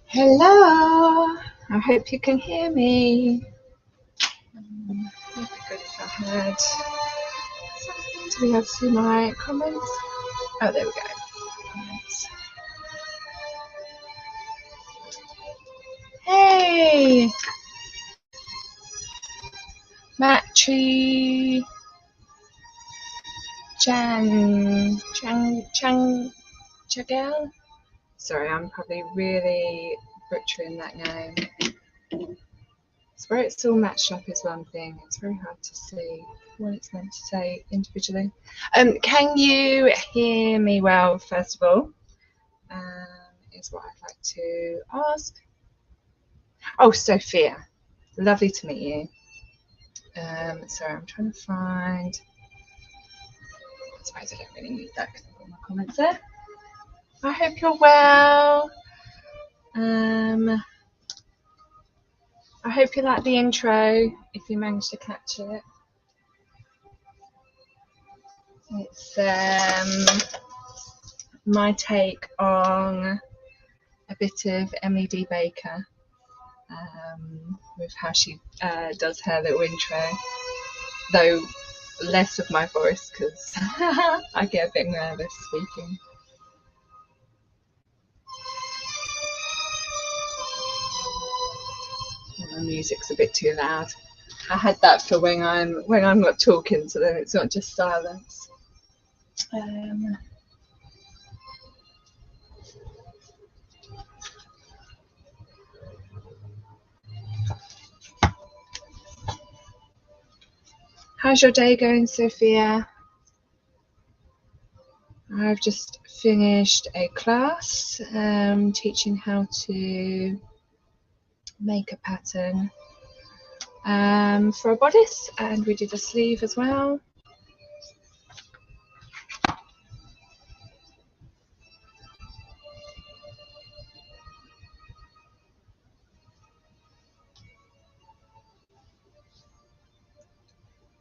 Hello, I hope you can hear me. It'd be good if I had. Do we have see my comments? Oh, there we go. Comments. Hey, Matri Chang Chagel. Sorry, I'm probably really butchering that name. It's where it's all matched up is one thing. It's very hard to see what it's meant to say individually. Can you hear me well, first of all? Is what I'd like to ask. Oh, Sophia, lovely to meet you. Sorry, I'm trying to find. I suppose I don't really need that because I've got my comments there. I hope you're well. I hope you like the intro, if you managed to catch it. It's my take on a bit of Emily D. Baker with how she does her little intro, though less of my voice because I get a bit nervous speaking. My music's a bit too loud. I had that for when I'm not talking, so then it's not just silence. How's your day going, Sophia? I've just finished a class teaching how to make a pattern for a bodice, and we did a sleeve as well.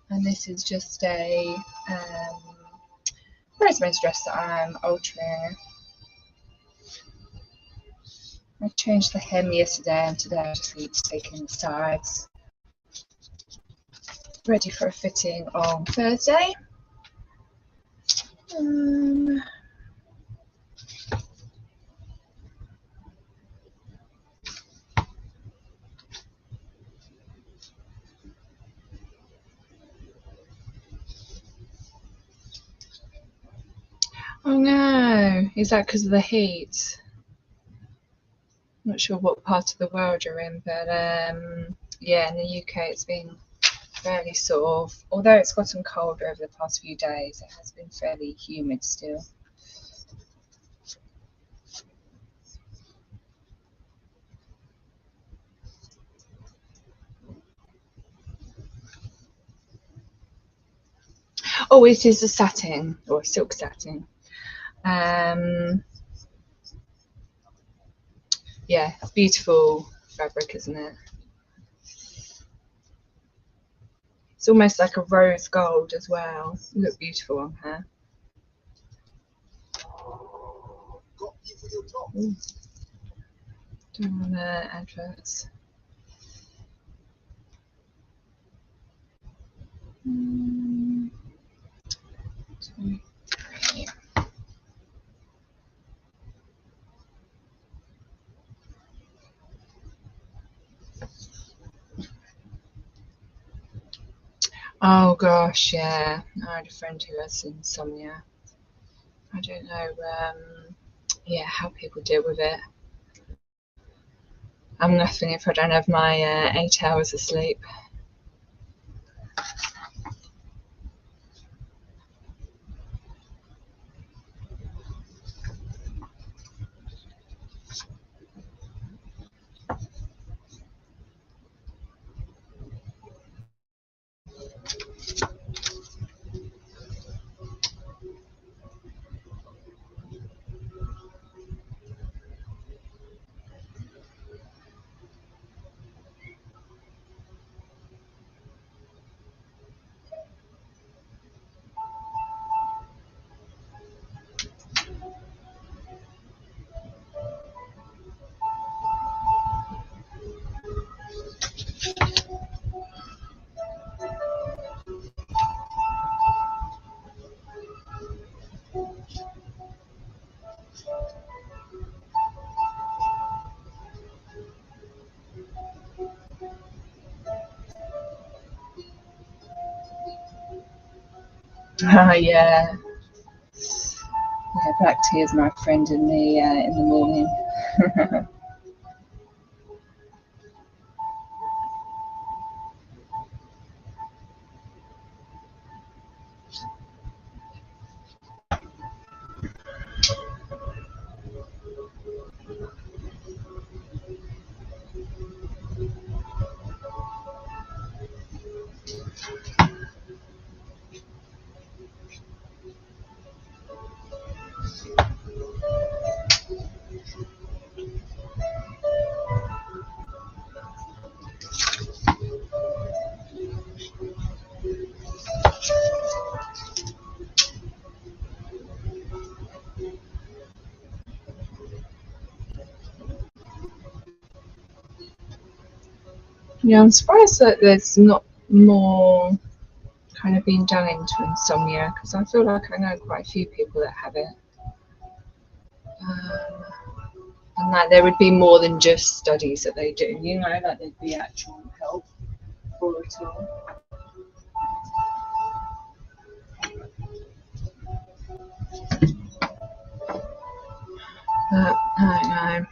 And this is just a bridesmaid's dress that I'm altering. I changed the hem yesterday, and today I just need to take in the sides. Ready for a fitting on Thursday. Oh no, is that because of the heat? I'm not sure what part of the world you're in, but yeah, in the UK it's been fairly sort of, although it's gotten colder over the past few days, it has been fairly humid still. Oh, it is a satin or silk satin. Yeah, beautiful fabric, isn't it? It's almost like a rose gold as well. You look beautiful on her. Don't want the adverts. Oh gosh, yeah. I had a friend who has insomnia. I don't know, yeah, how people deal with it. I'm nothing if I don't have my 8 hours of sleep. Yeah. Yeah, black tea is my friend in the morning. Yeah, I'm surprised that there's not more kind of being done into insomnia because I feel like I know quite a few people that have it. And like there would be more than just studies that they do, you know, like there'd be actual help for it all. But I don't know.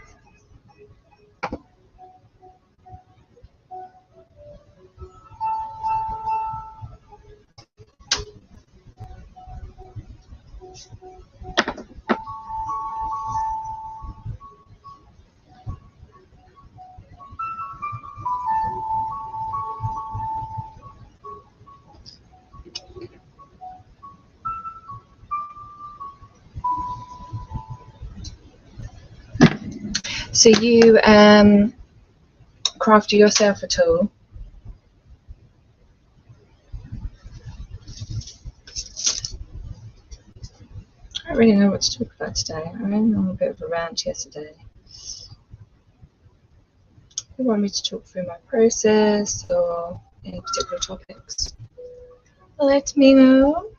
So you craft yourself at all? I don't really know what to talk about today. I went on a bit of a rant yesterday. You want me to talk through my process or any particular topics? Let me know.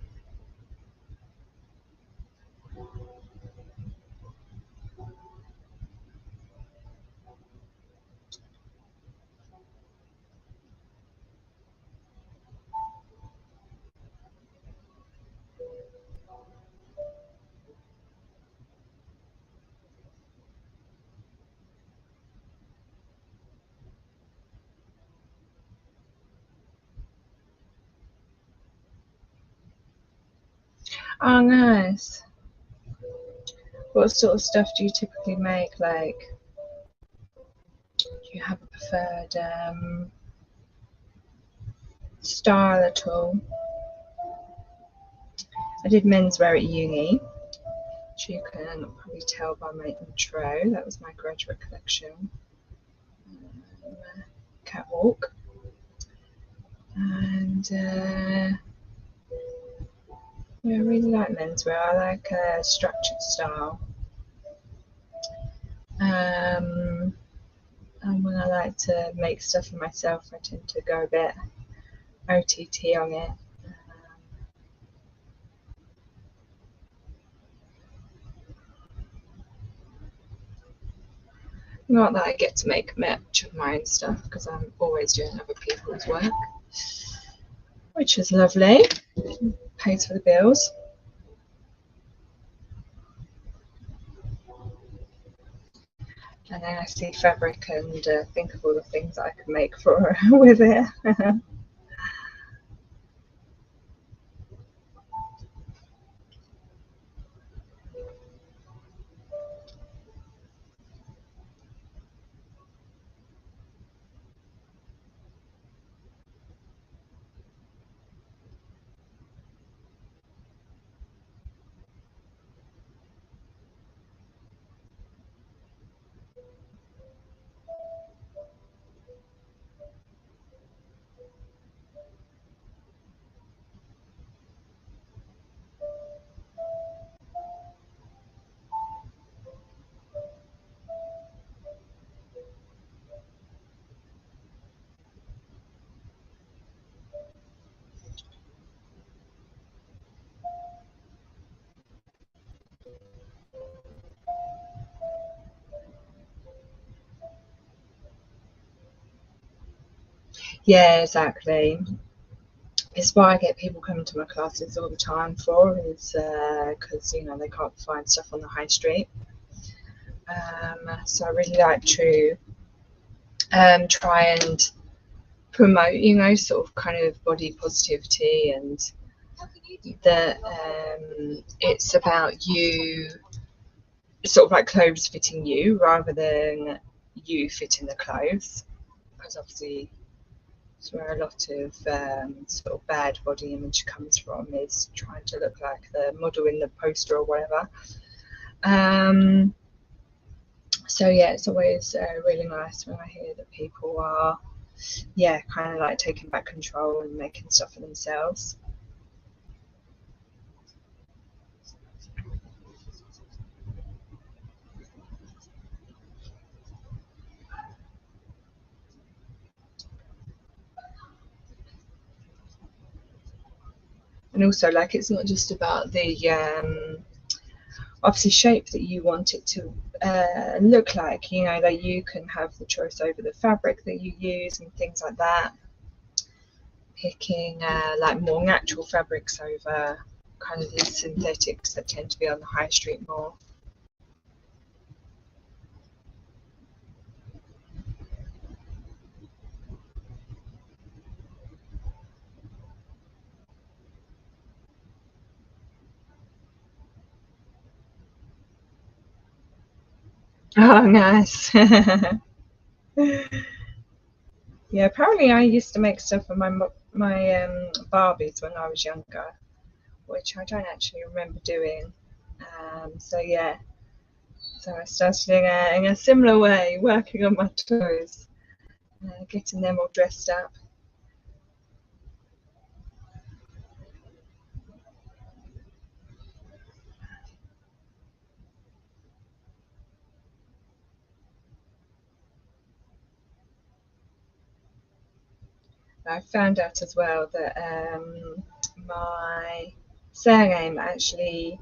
Oh, nice. What sort of stuff do you typically make? Like, do you have a preferred style at all? I did menswear at uni, which you can probably tell by my intro. That was my graduate collection. Catwalk. And yeah, I really like menswear. I like a structured style. And when I like to make stuff for myself, I tend to go a bit OTT on it. Not that I get to make much of my own stuff because I'm always doing other people's work, which is lovely. Pays for the bills. And then I see fabric and think of all the things that I could make for with it. Yeah, exactly. it's what I get people coming to my classes all the time for, is because they can't find stuff on the high street. So I really like to try and promote, sort of kind of body positivity, and that it's about you, sort of like clothes fitting you rather than you fitting the clothes, because obviously it's where a lot of sort of bad body image comes from, is trying to look like the model in the poster or whatever. So yeah, it's always really nice when I hear that people are kind of like taking back control and making stuff for themselves. And also, like, it's not just about the obviously shape that you want it to look like, that you can have the choice over the fabric that you use and things like that, picking like more natural fabrics over kind of these synthetics that tend to be on the high street more. Oh, nice. Yeah, apparently I used to make stuff for my Barbies when I was younger, which I don't actually remember doing. So yeah, so I started in a similar way, working on my toys, getting them all dressed up. I found out as well that my surname actually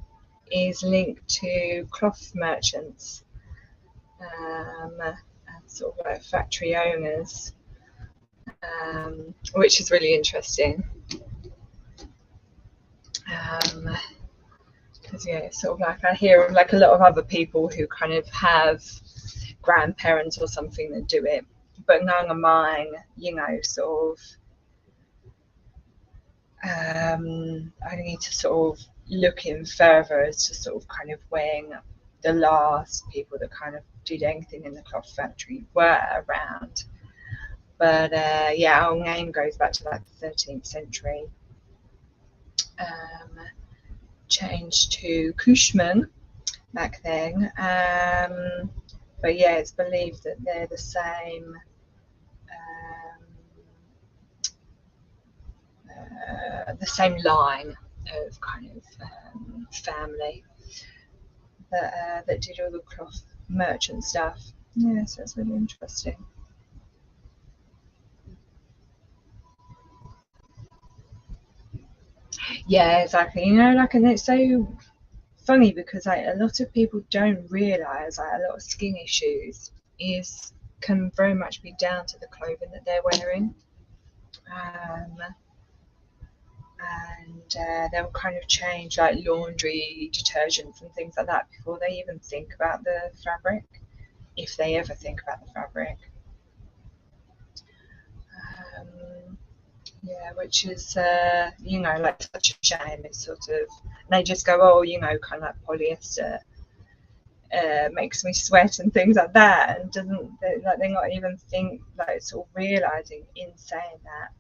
is linked to cloth merchants, and sort of like factory owners, which is really interesting. Because yeah, it's sort of like I hear of like a lot of other people who kind of have grandparents or something that do it, but none of mine, sort of I need to sort of look in further as to sort of kind of when the last people that kind of did anything in the cloth factory were around. But yeah, our name goes back to like the 13th century. Um, changed to Cushman back then. But yeah, it's believed that they're the same line of kind of family that did all the cloth merchant stuff. Yeah, so it's really interesting. Yeah, exactly. Like, and it's so funny because like a lot of people don't realise like a lot of skin issues is can very much be down to the clothing that they're wearing. Um, and they'll kind of change like laundry detergents and things like that before they even think about the fabric, if they ever think about the fabric. Um, yeah, which is like such a shame. It's sort of they just go, oh, kind of like polyester makes me sweat and things like that, and doesn't like they're not even think like sort of realizing in saying that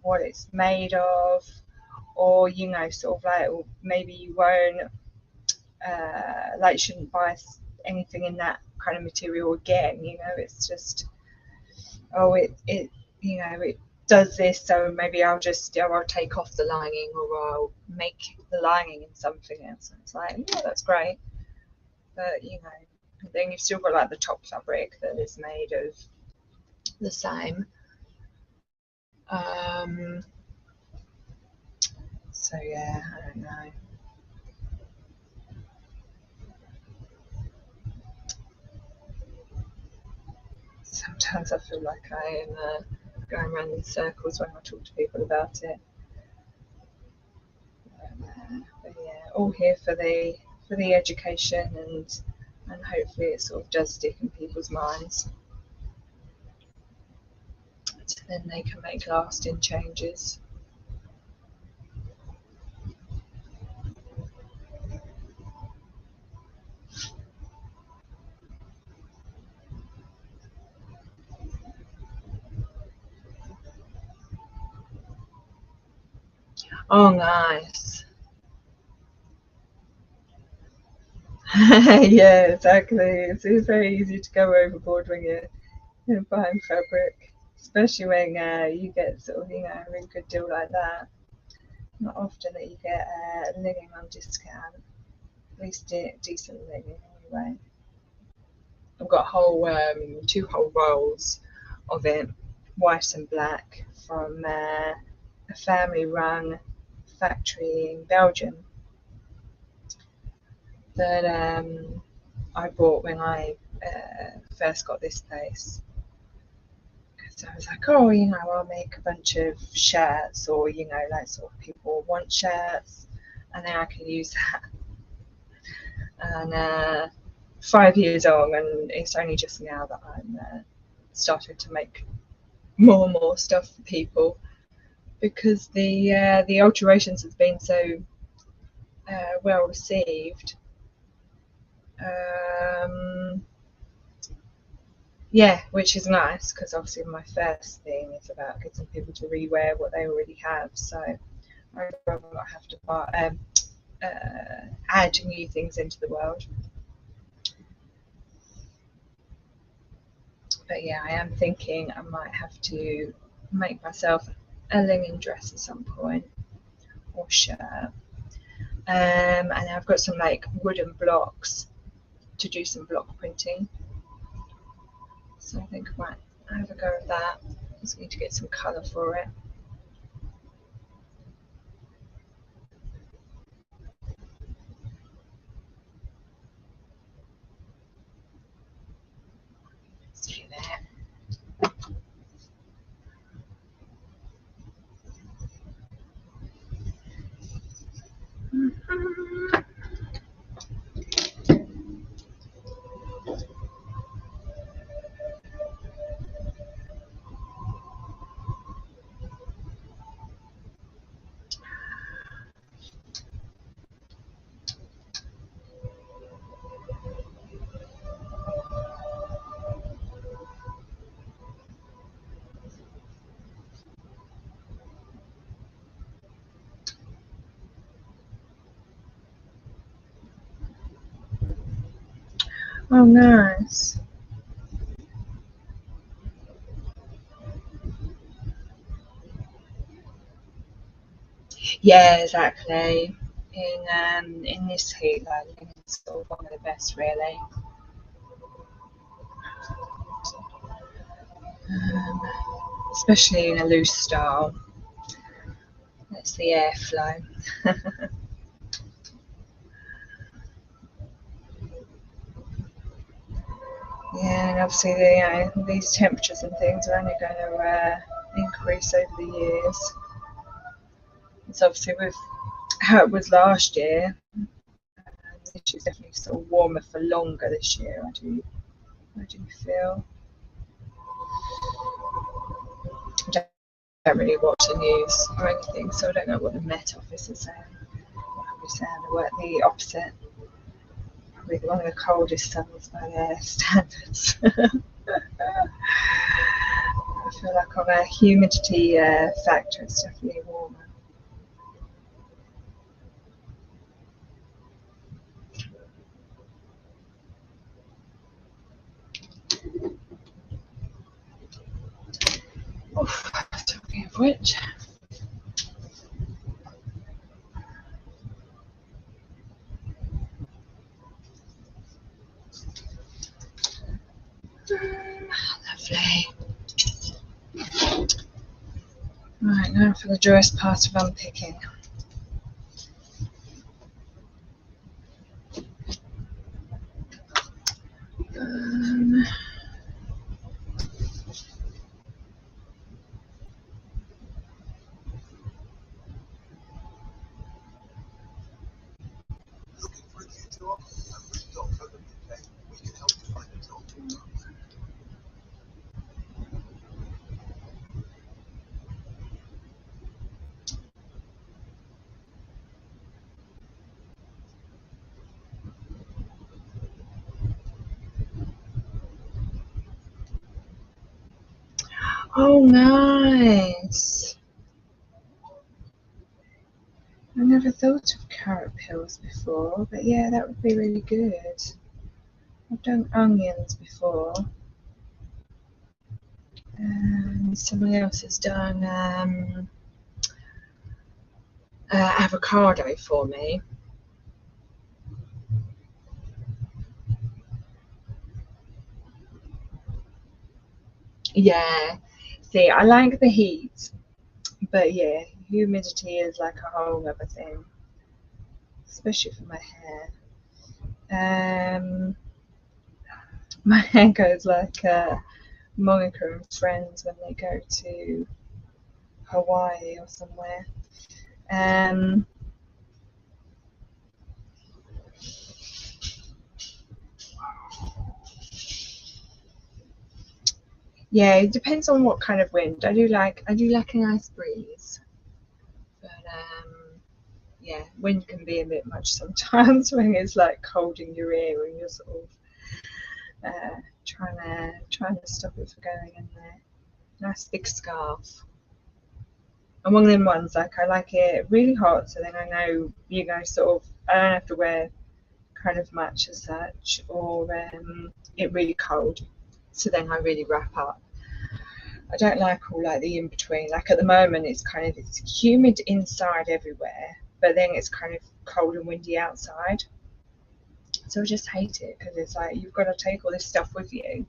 what it's made of, or sort of like, or maybe you won't like shouldn't buy anything in that kind of material again. It's just, oh, it does this, so maybe I'll take off the lining, or I'll make the lining in something else. And it's like, yeah, that's great, but then you've still got like the top fabric that is made of the same. Um, so yeah, I don't know. Sometimes I feel like I am going around in circles when I talk to people about it. all here for the education, and hopefully it sort of does stick in people's minds, so then they can make lasting changes. Oh, nice. Yeah, exactly. It's very easy to go overboard when you're buying fabric, especially when you get sort of, a really good deal like that. Not often that you get linen on discount, at least decent linen anyway. I've got two whole rolls of it, white and black, from a family-run factory in Belgium that I bought when I first got this place. So I was like, oh, I'll make a bunch of shirts, or like sort of people want shirts, and then I can use that. And 5 years on, and it's only just now that I'm started to make more and more stuff for people, because the alterations has been so well received. Yeah, which is nice, because obviously my first thing is about getting people to rewear what they already have. So I don't have to add new things into the world. But yeah, I am thinking I might have to make myself a linen dress at some point, or shirt. And I've got some like wooden blocks to do some block printing. So I think I might have a go at that. I just need to get some colour for it. See there. Oh, nice. Yeah, exactly. In this heat, like, it's sort of one of the best, really. Um, Especially in a loose style. That's the airflow. Yeah, and obviously these temperatures and things are only going to increase over the years. It's obviously with how it was last year. This year's definitely sort of warmer for longer this year. I do feel. I don't really watch the news or anything, so I don't know what the Met Office is saying. Probably saying the opposite. Probably one of the coldest summers by their standards. I feel like on a humidity factor, it's definitely warmer. Oof, talking of which. Lovely. Right, now for the joyous part of unpicking. Um, Oh, nice. I never thought of carrot peels before, but yeah, that would be really good. I've done onions before. Someone else has done avocado for me. Yeah. See, I like the heat, but yeah, humidity is like a whole other thing, especially for my hair. My hair goes like Monica and Friends when they go to Hawaii or somewhere. Um, yeah, it depends on what kind of wind. I do like a nice breeze, but yeah, wind can be a bit much sometimes when it's like cold in your ear and you're sort of trying to stop it from going in there. Nice big scarf. And one of them ones, like I like it really hot, so then I know sort of I don't have to wear kind of much as such, or it really cold, so then I really wrap up. I don't like all like the in between. Like at the moment, it's humid inside everywhere, but then it's kind of cold and windy outside. So I just hate it because it's like you've got to take all this stuff with you,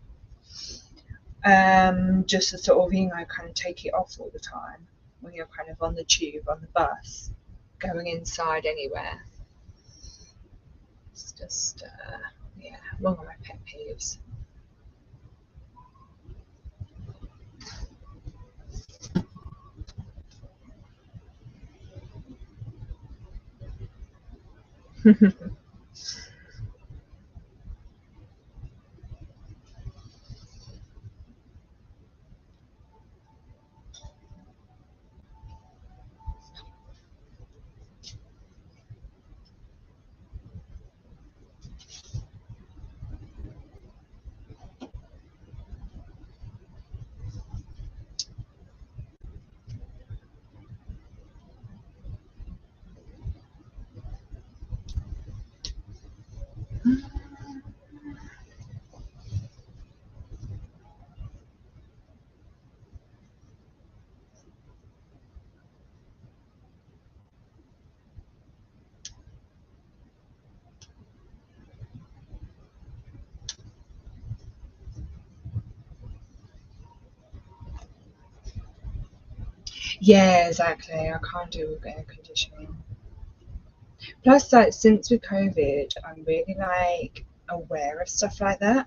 just to sort of kind of take it off all the time when you're kind of on the tube, on the bus, going inside anywhere. It's just yeah, one of my pet peeves. Yeah, exactly. I can't do air conditioning. Plus, like since with COVID, I'm really like aware of stuff like that.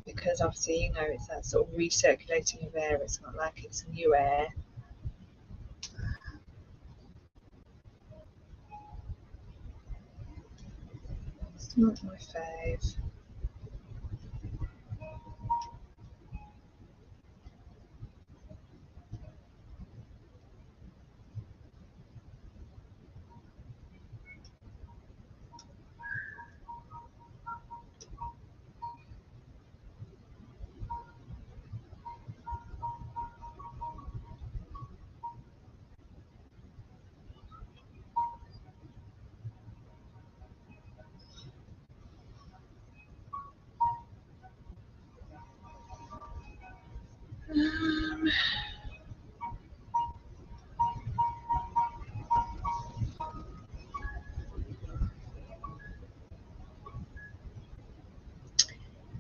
Because obviously, it's that sort of recirculating of air. It's not like it's new air. It's not my fave. Um,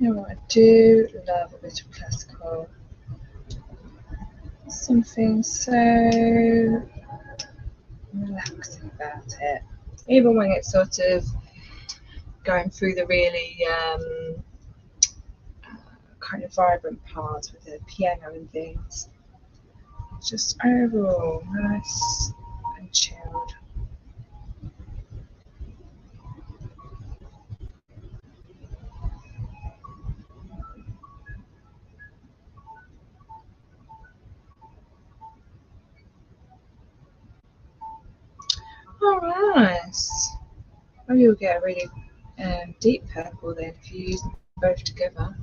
I do love a bit of classical. Something so relaxing about it. Even when it's sort of going through the really kind of vibrant parts with the piano and things. Just overall nice and chilled. Oh, nice. Oh, you'll get a really deep purple then if you use them both together.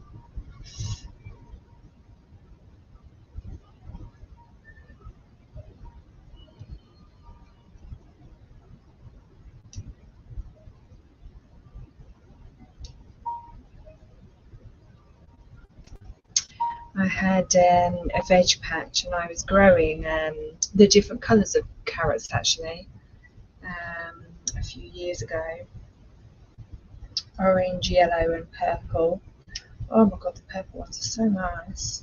I had a veg patch and I was growing the different colours of carrots actually a few years ago. Orange, yellow and purple. Oh my god, the purple ones are so nice.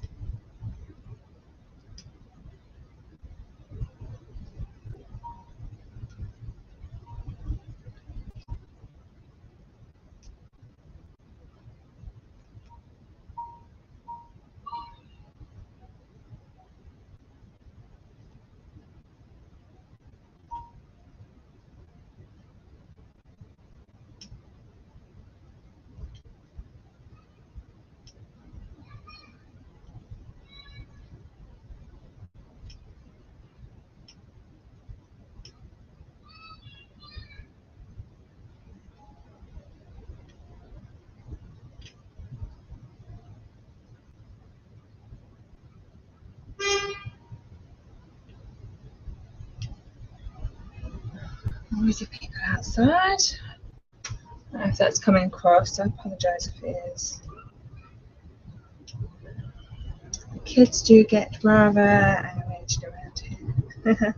Noisy people outside. I don't know if that's coming across, I apologise if it is. The kids do get rather animated around here.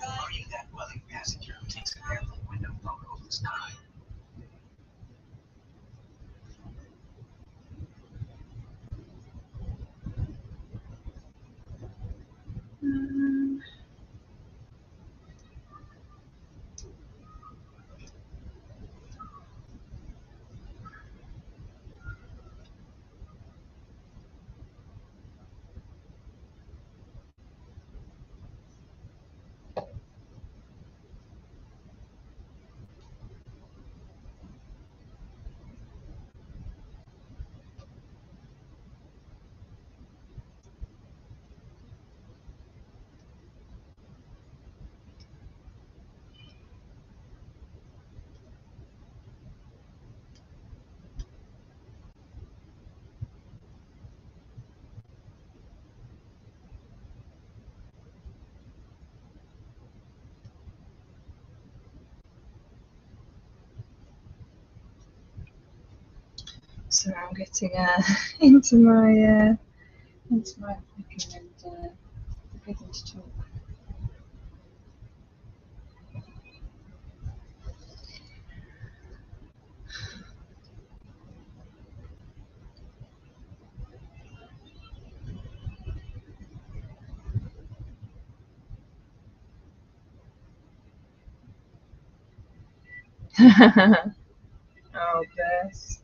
Are you that willing passenger who takes an airplane window photo of the sky? So I'm getting into my thinking and forgetting to talk. Oh, bless.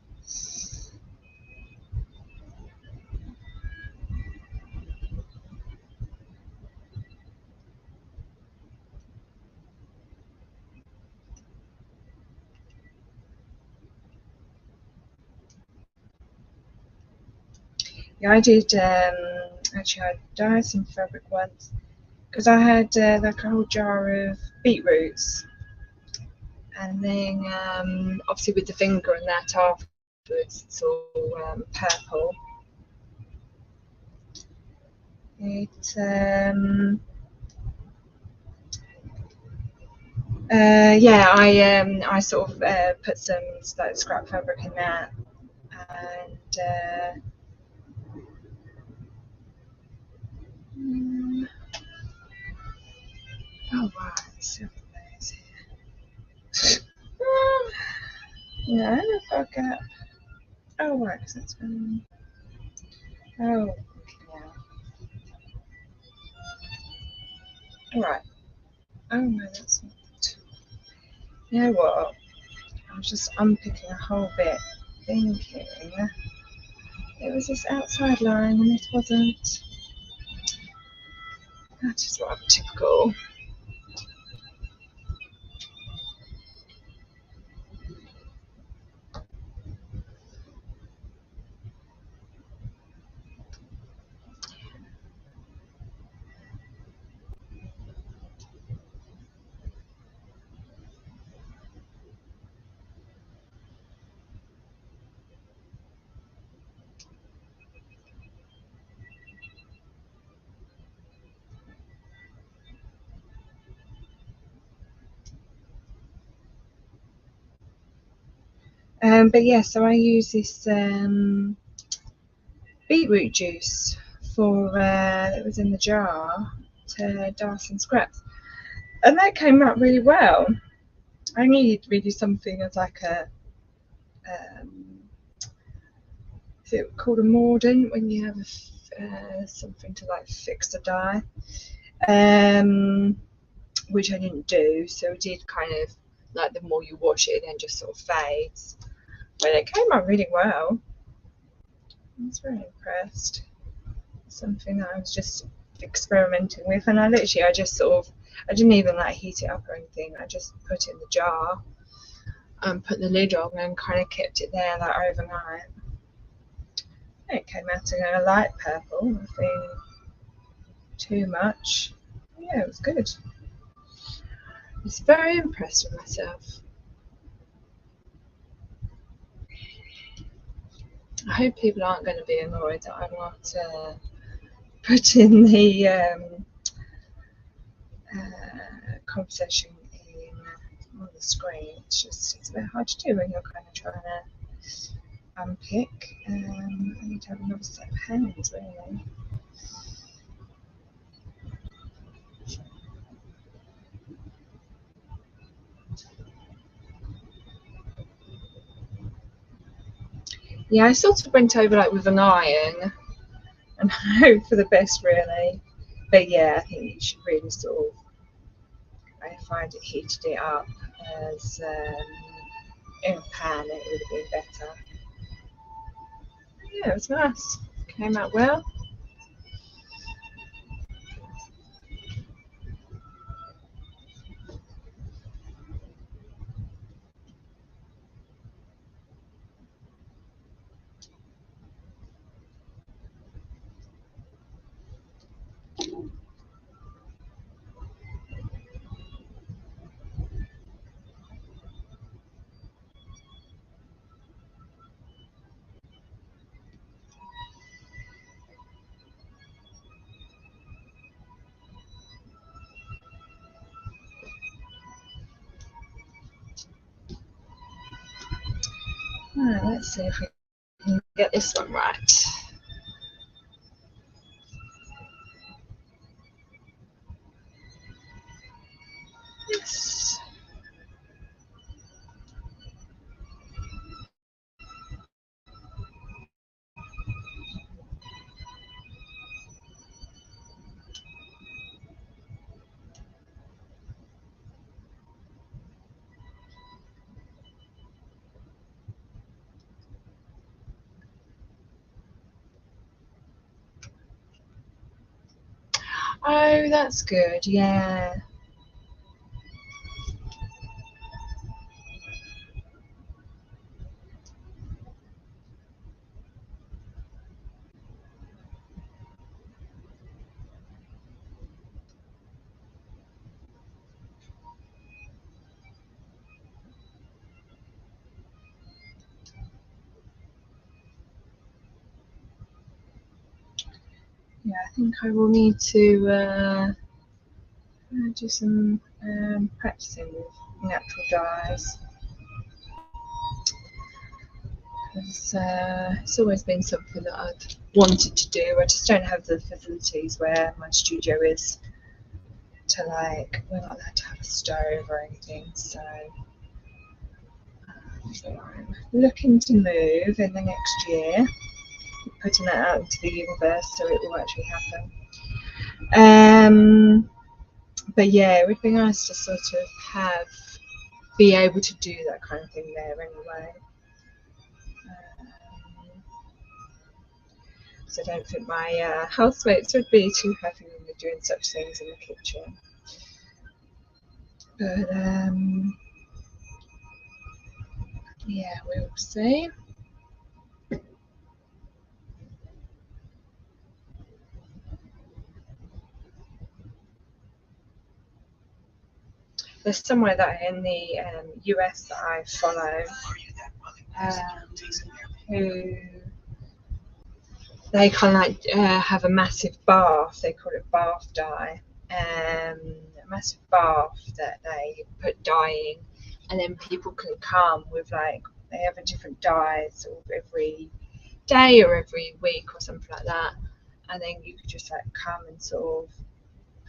Yeah, I did. Actually, I dyed some fabric once because I had like a whole jar of beetroots, and then obviously with the finger and that afterwards, it's all purple. It yeah, I sort of put some like scrap fabric in that, and oh wow, it's several layers here. Yeah, I don't know if I'll get. Oh right, because that's been. Oh yeah. All right. Oh no, that's not. You know what? I was just unpicking a whole bit, thinking it was this outside line, and it wasn't. That is rather typical. But yeah, so I use this beetroot juice for that was in the jar to dye some scraps, and that came out really well. I needed really something as like a is it called a mordant when you have something to like fix the dye, which I didn't do, so it did kind of like the more you wash it, it then just sort of fades. But it came out really well. I was very impressed. Something that I was just experimenting with, and I just sort of, I didn't even like heat it up or anything. I just put it in the jar and put the lid on and kind of kept it there like overnight. And it came out in a light purple, nothing too much. Yeah, it was good. I was very impressed with myself. I hope people aren't going to be annoyed that I'm not putting the conversation in on the screen. It's a bit hard to do when you're kind of trying to unpick. I need to have another set of hands, really. Yeah, I sort of went over like with an iron and hope for the best, really. But yeah, I think you should really sort of, if I'd heated it up as in a pan, it would have been better. Yeah, it was nice. Came out well. Right, let's see if we can get this one right. Yes. Oh, that's good. Yeah. Yeah, I think I will need to do some practicing with natural dyes. Because it's always been something that I've wanted to do. I just don't have the facilities where my studio is to like, we're not allowed to have a stove or anything, so I'm looking to move in the next year, putting that out into the universe so it will actually happen. But yeah, it would be nice to sort of be able to do that kind of thing there anyway. So I don't think my housemates would be too happy with me doing such things in the kitchen. But yeah, we'll see. There's somewhere that in the US that I follow who they kind of like have a massive bath. They call it bath dye. A massive bath that they put dye in, and then people can come with like they have a different dye sort of every day or every week or something like that, and then you could just like come and sort of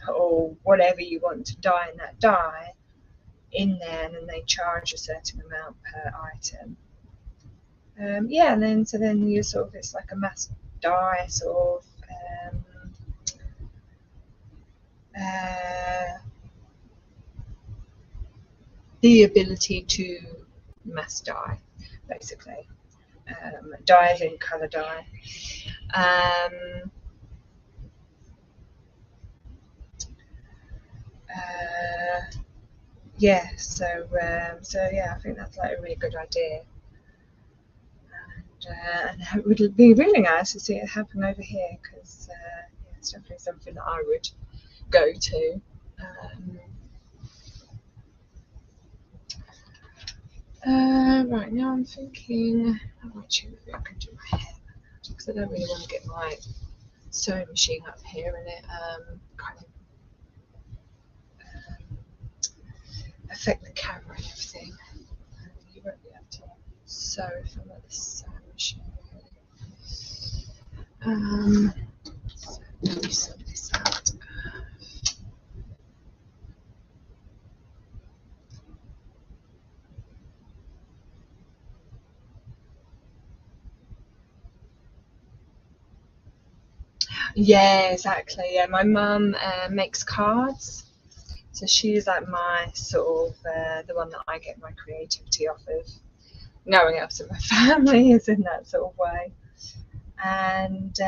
put all whatever you want to dye in that dye in there, and then they charge a certain amount per item. Yeah, and then so then you sort of, it's like a mass dye sort of the ability to mass dye, basically. Dye as in colour dye. Yeah, so yeah, I think that's like a really good idea, and it would be really nice to see it happen over here, because yeah, it's definitely something that I would go to. Right now I'm thinking, oh, actually maybe I can do my hair because I don't really want to get my sewing machine up here and it kind of affect the camera and everything. You won't be able to sew if I'm at the sewing machine. So let me sort this out. Yeah, exactly. Yeah, my mum makes cards, so she's like my sort of the one that I get my creativity off of. No one else in my family is in that sort of way. And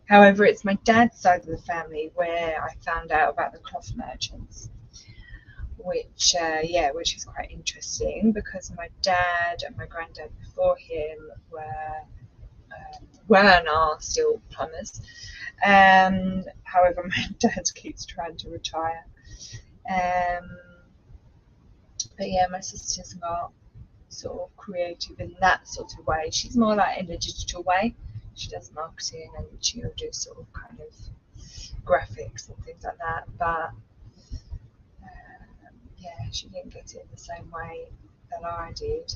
however, it's my dad's side of the family where I found out about the cloth merchants, which which is quite interesting, because my dad and my granddad before him were and are still plumbers. However, my dad keeps trying to retire. But yeah, my sister's not sort of creative in that sort of way. She's more like in a digital way. She does marketing and she'll do sort of kind of graphics and things like that. But yeah, she didn't get it in the same way that I did.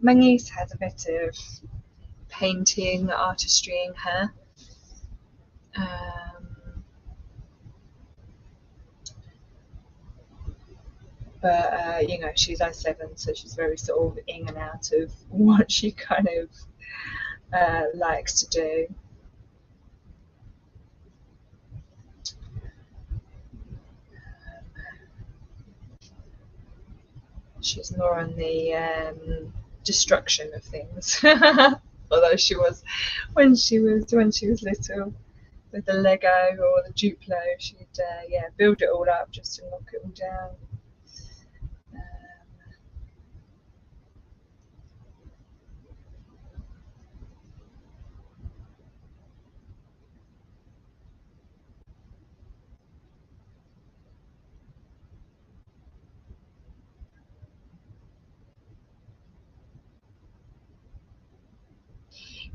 My niece has a bit of painting artistry in her. But you know, she's I7, so she's very sort of in and out of what she kind of likes to do. She's more on the destruction of things. Although she was when she was little, with the Lego or the Duplo, she'd yeah, build it all up just to knock it all down.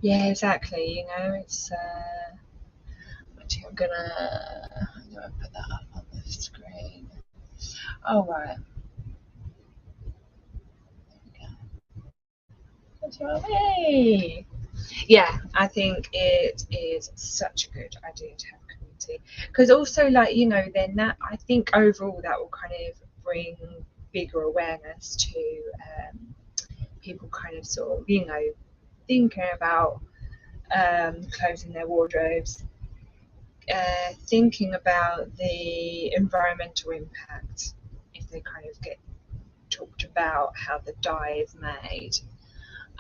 Yeah, exactly. You know, it's. Actually, I'm gonna put that up on the screen. Oh right. Hey. Yeah, I think it is such a good idea to have a community, because also, like, you know, then that, I think overall that will kind of bring bigger awareness to people kind of sort of, you know, thinking about closing their wardrobes, thinking about the environmental impact if they kind of get talked about how the dye is made,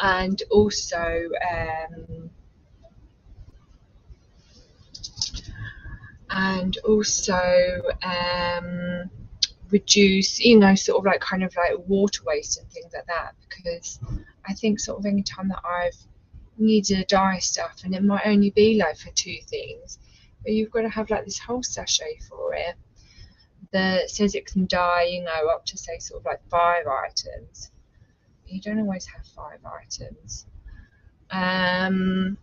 and also reduce, you know, sort of like kind of like water waste and things like that, because I think sort of any time that I've needed to dye stuff, and it might only be like for 2 things, but you've got to have like this whole sachet for it that says it can dye, you know, up to say sort of like 5 items. You don't always have 5 items. And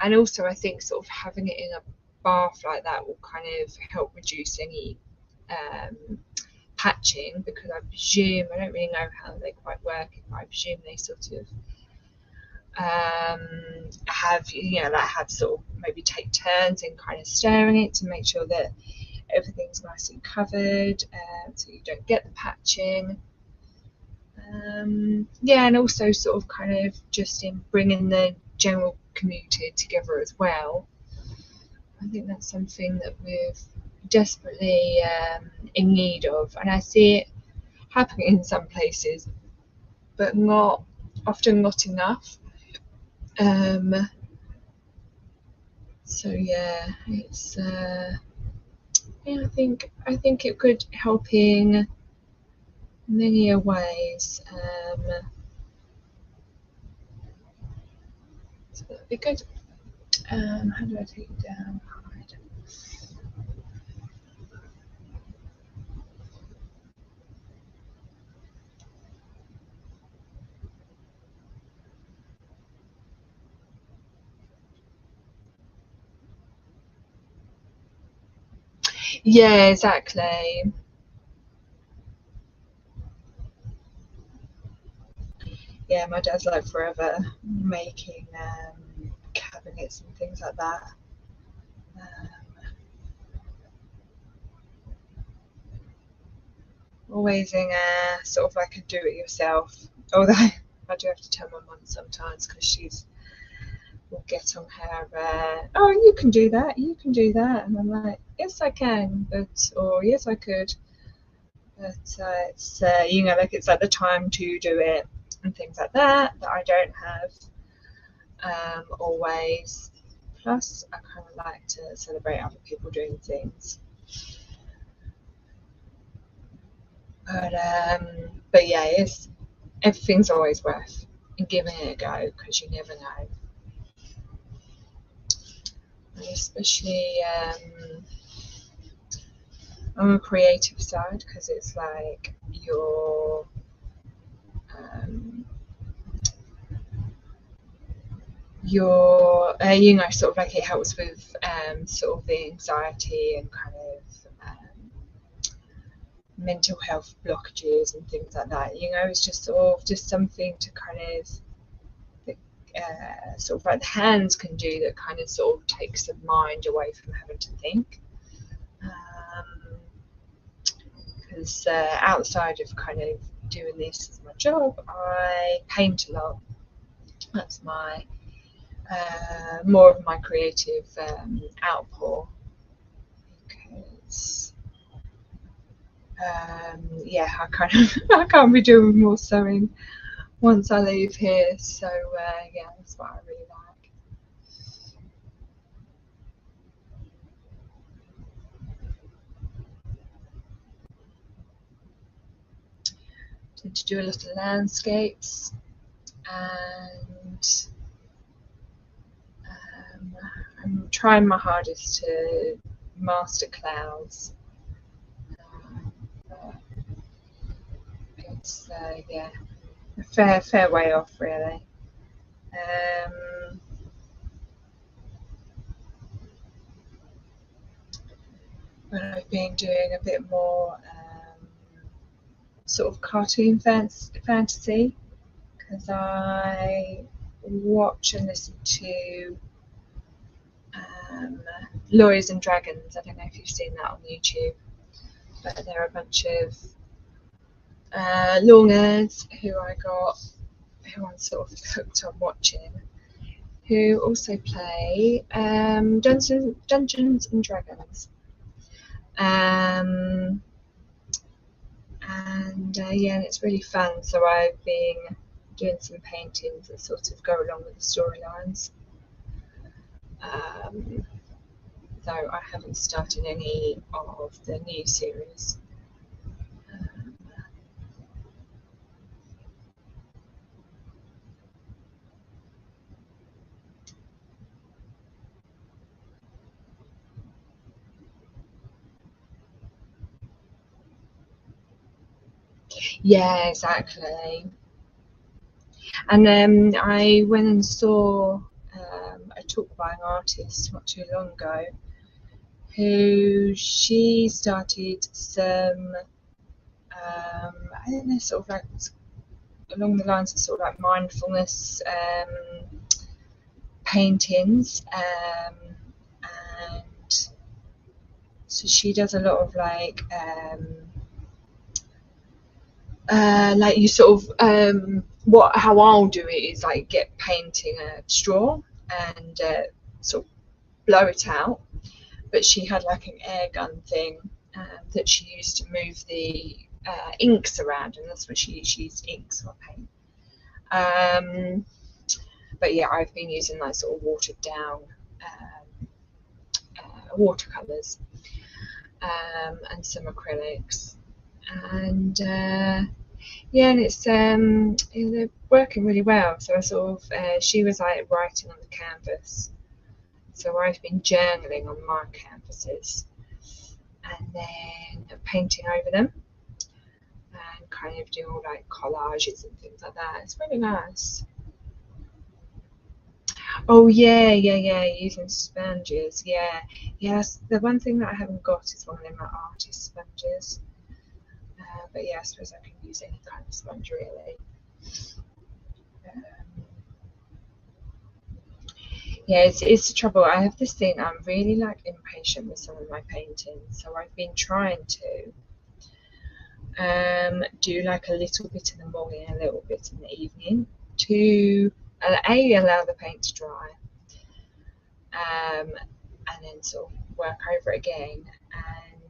also I think sort of having it in a bath like that will kind of help reduce any patching, because I presume, I don't really know how they quite work, but I presume they sort of have, have sort of maybe take turns in kind of stirring it to make sure that everything's nice and covered, so you don't get the patching. And also sort of kind of just in bringing the general community together as well. I think that's something that we're desperately in need of, and I see it happening in some places, but often not enough. So yeah, it's I think it could help in many ways. So that'd be good. How do I take it down? Hide. Yeah, exactly. Yeah, my dad's like forever making cabinets and things like that. Always in a sort of like a do-it-yourself. Although I do have to tell my mum sometimes, because she's will get on her. Oh, you can do that. You can do that, and I'm like, yes, I can, or yes, I could. But it's like it's like the time to do it and things like that I don't have always. Plus, I kind of like to celebrate other people doing things. But yeah, everything's always worth giving it a go, because you never know. And especially on a creative side, because it's like sort of like it helps with sort of the anxiety and kind of mental health blockages and things like that. It's just sort of just something to kind of sort of like the hands can do, that kind of sort of takes the mind away from having to think. Because outside of kind of doing this as my job, I paint a lot. That's my more of my creative outpour. Because I can't be doing more sewing once I leave here. So yeah, that's what I really like. Tend to do a lot of landscapes, and I'm trying my hardest to master clouds. It's yeah, a fair way off, really. But I've been doing a bit more sort of cartoon fantasy, because I watch and listen to Lawyers and Dragons. I don't know if you've seen that on YouTube, but there are a bunch of law nerds who I'm sort of hooked on watching, who also play Dungeons and Dragons. And yeah, and it's really fun. So I've been doing some paintings that sort of go along with the storylines. Though I haven't started any of the new series. Yeah, exactly. And I went and saw a talk by an artist not too long ago, who she started some I think they're sort of like along the lines of sort of like mindfulness paintings, and so she does a lot of like you sort of how I'll do it is like get painting a straw and sort of blow it out, but she had like an air gun thing that she used to move the inks around, and that's what she used inks, not paint. But yeah, I've been using like sort of watered down watercolors and some acrylics, and yeah, and it's they're working really well. So I sort of she was like writing on the canvas, so I've been journaling on my canvases and then painting over them and kind of doing all like collages and things like that. It's really nice. Oh yeah, using sponges. Yeah, yes. The one thing that I haven't got is one of them like artist sponges. But yeah, I suppose I can use any kind of sponge really. Um, yeah, it's the trouble. I have this thing. I'm really like impatient with some of my paintings, so I've been trying to do like a little bit in the morning, a little bit in the evening to allow the paint to dry, and then sort of work over it again, and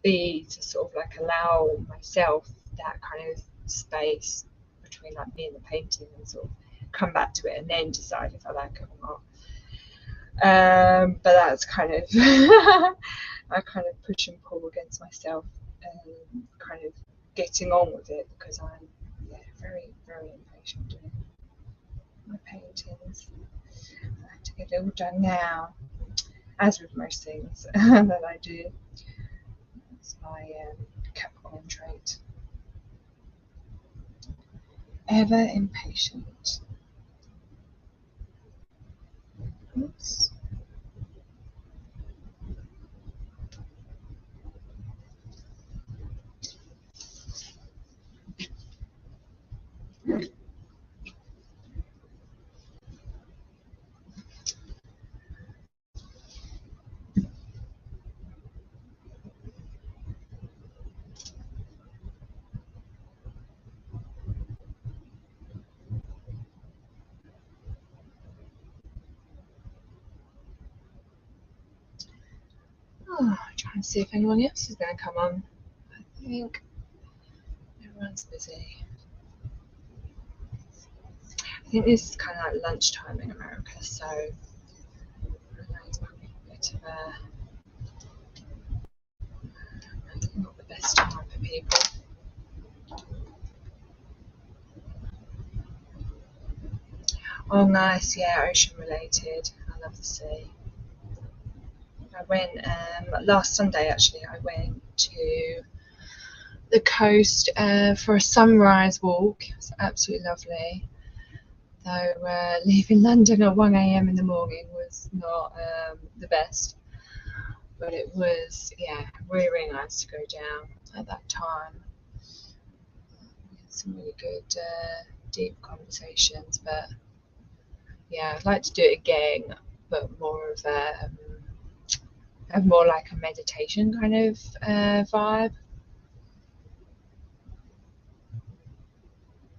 B, to sort of like allow myself that kind of space between like me and the painting and sort of come back to it and then decide if I like it or not. But that's kind of I kind of push and pull against myself and kind of getting on with it because I'm very impatient doing my paintings. I have to get it all done now, as with most things that I do. It's my Capricorn trait. Ever impatient. Oops. Oh, trying to see if anyone else is going to come on. I think everyone's busy. I think this is kind of like lunchtime in America, so I know it's probably a bit of not the best time for people. Oh, nice, yeah, ocean related. I love the sea. I went last Sunday actually. I went to the coast for a sunrise walk. It was absolutely lovely. Though leaving London at 1 a.m. in the morning was not the best, but it was really nice to go down at that time. We had some really good deep conversations, but yeah, I'd like to do it again, but more of more like a meditation kind of vibe,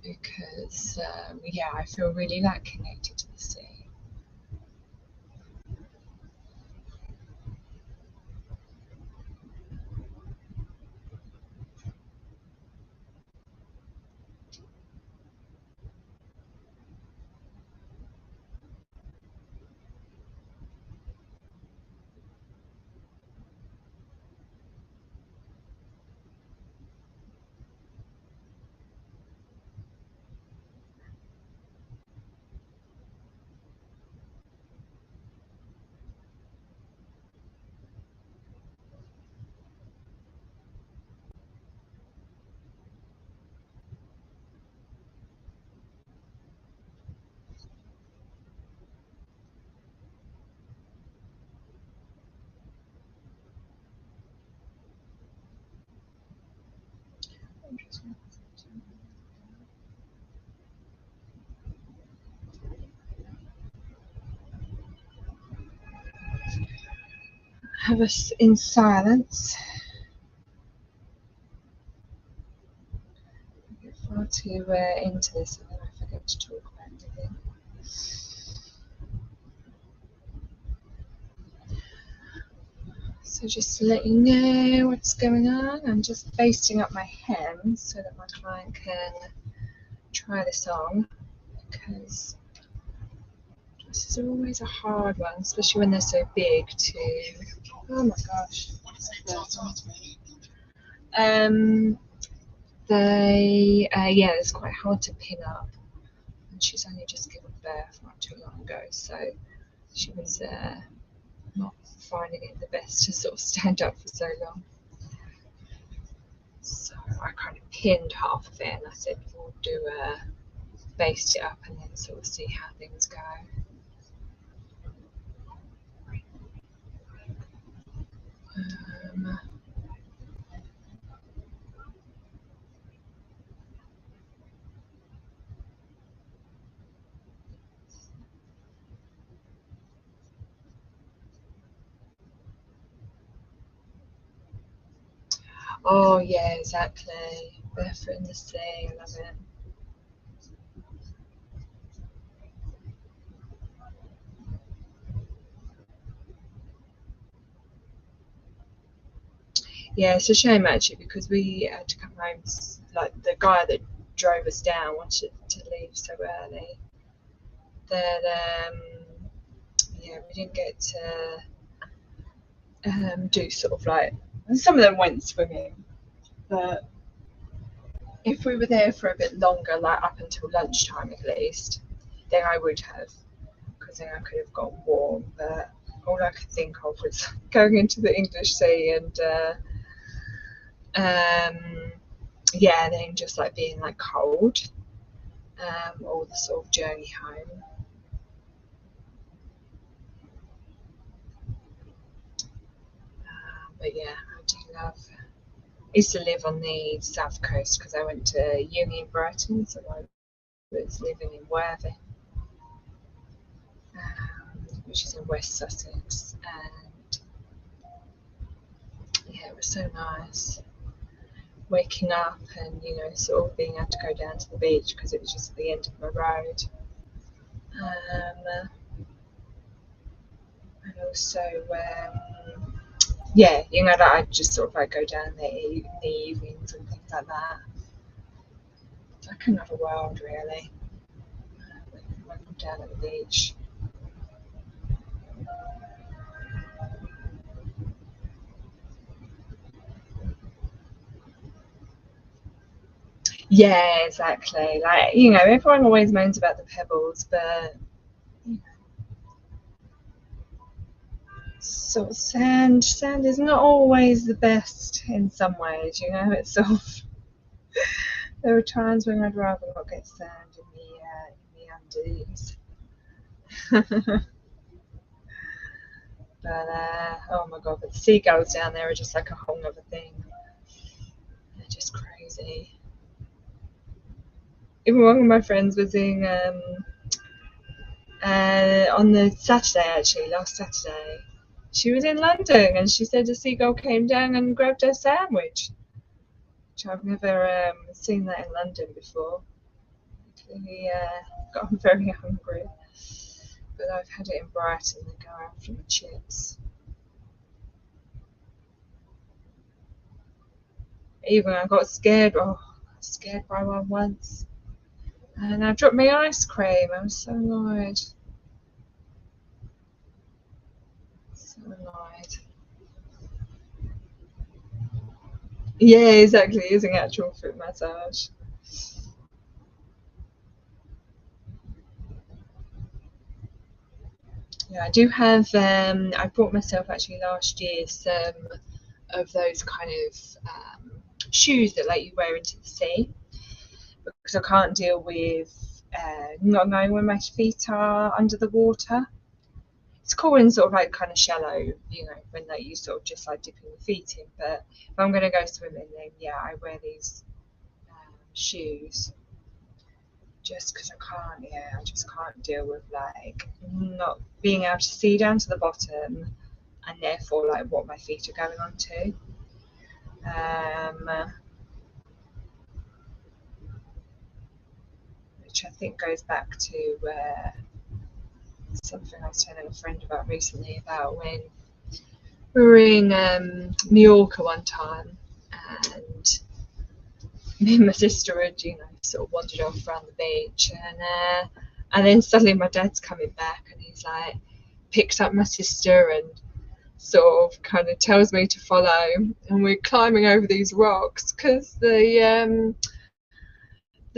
because I feel really like connected to the sea. Have us in silence. I get far too into this and then I forget to talk about anything. So just to let you know what's going on, I'm just basting up my hem so that my client can try this on, because dresses are always a hard one, especially when they're so big to, oh my gosh. Yeah, it's quite hard to pin up, and she's only just given birth not too long ago, so she was not finding it the best to sort of stand up for so long. So I kind of pinned half of it and I said we'll do baste it up and then sort of see how things go. Oh yeah, exactly. Barefoot in the sea, I love it. Yeah, it's a shame actually because we had to come home. Like the guy that drove us down wanted to leave so early that yeah, we didn't get to do sort of like. Some of them went swimming, but if we were there for a bit longer, like up until lunchtime at least, then I would have, because then I could have gotten warm. But all I could think of was going into the English Sea and yeah, then just like being like cold all the sort of journey home. But yeah, I do love. I used to live on the south coast because I went to uni in Brighton, so I was living in Worthing, which is in West Sussex, and yeah, it was so nice waking up and sort of being able to go down to the beach because it was just at the end of my road. And also, yeah, that I'd just sort of like go down there in the evenings and things like that. It's like another world, really. When I'm down at the beach. Yeah, exactly. Like, everyone always moans about the pebbles, but sort of sand is not always the best in some ways, it's sort of there are times when I'd rather not get sand in the undies. But oh my god, but the seagulls down there are just like a whole other thing. They're just crazy. Even one of my friends was in on the Saturday, actually, last Saturday. She was in London and she said a seagull came down and grabbed her sandwich, which I've never seen that in London before. Clearly got very hungry, but I've had it in Brighton. They go after my chips. Even I got scared. Oh, I got scared by one once, and I dropped my ice cream. I was so annoyed. So annoyed. Yeah, exactly. Using actual foot massage. Yeah, I do have. I bought myself actually last year some of those kind of shoes that let you wear into the sea because I can't deal with not knowing where my feet are under the water. It's cool and sort of like kind of shallow, when like you sort of just like dipping your feet in. But if I'm gonna go swimming, then yeah, I wear these shoes, just because I just can't deal with like not being able to see down to the bottom, and therefore like what my feet are going on to. Which I think goes back to something I was telling a friend about recently, about when we were in Mallorca one time, and me and my sister had, sort of wandered off around the beach, and then suddenly my dad's coming back, and he's like, picks up my sister and sort of kind of tells me to follow, and we're climbing over these rocks because the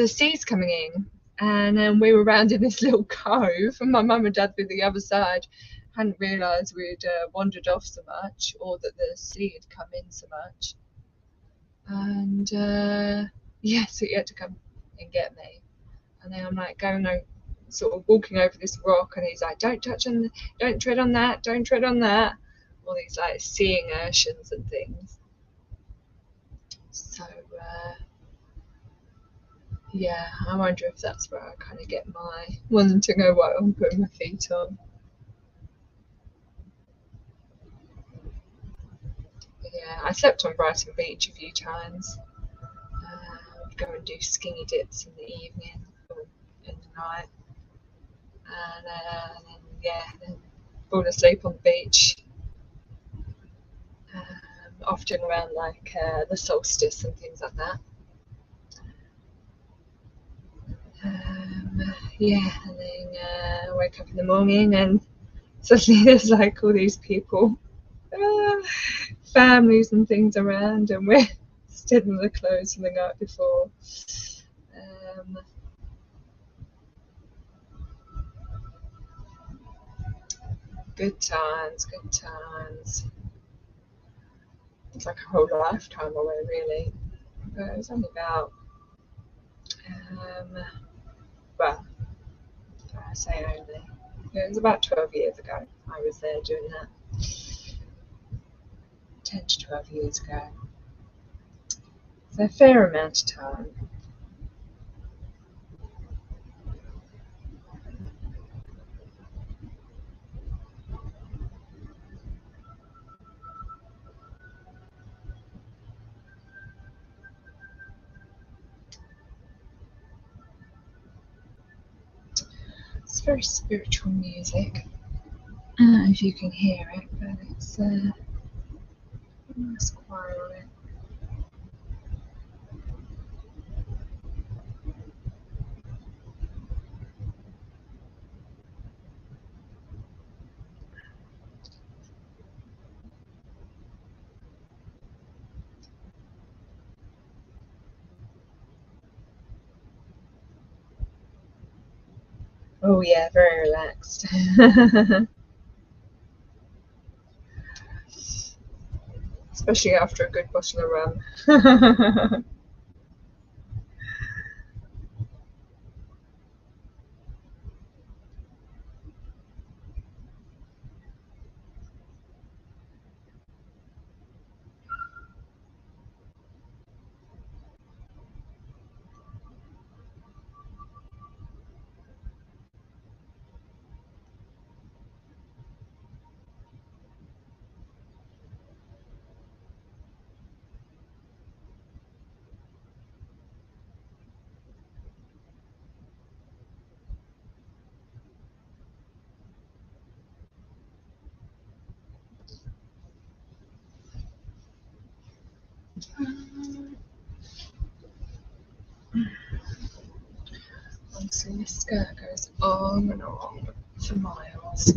sea's coming in, and then we were around in this little cove, and my mum and dad were the other side. Hadn't realised we'd wandered off so much, or that the sea had come in so much, and so he had to come and get me. And then I'm like going over, sort of walking over this rock, and he's like, don't tread on that, don't tread on that. All these like seeing urchins and things. So yeah, I wonder if that's where I kind of get my wanting to go while I'm putting my feet on. But yeah, I slept on Brighton Beach a few times. I'd go and do skinny dips in the evening or in the night, and then fall asleep on the beach. Often around like the solstice and things like that. And then wake up in the morning, and suddenly there's like all these people, families and things around, and we're still in the clothes from the night before. Good times, good times. It's like a whole lifetime away, really. But it was only about, well, I say only. It was about 12 years ago I was there doing that. 10 to 12 years ago. So a fair amount of time. It's very spiritual music. I don't know if you can hear it, but it's a nice choir on it. Oh yeah, very relaxed. Especially after a good bottle of rum. Honestly, this skirt goes on and on for miles.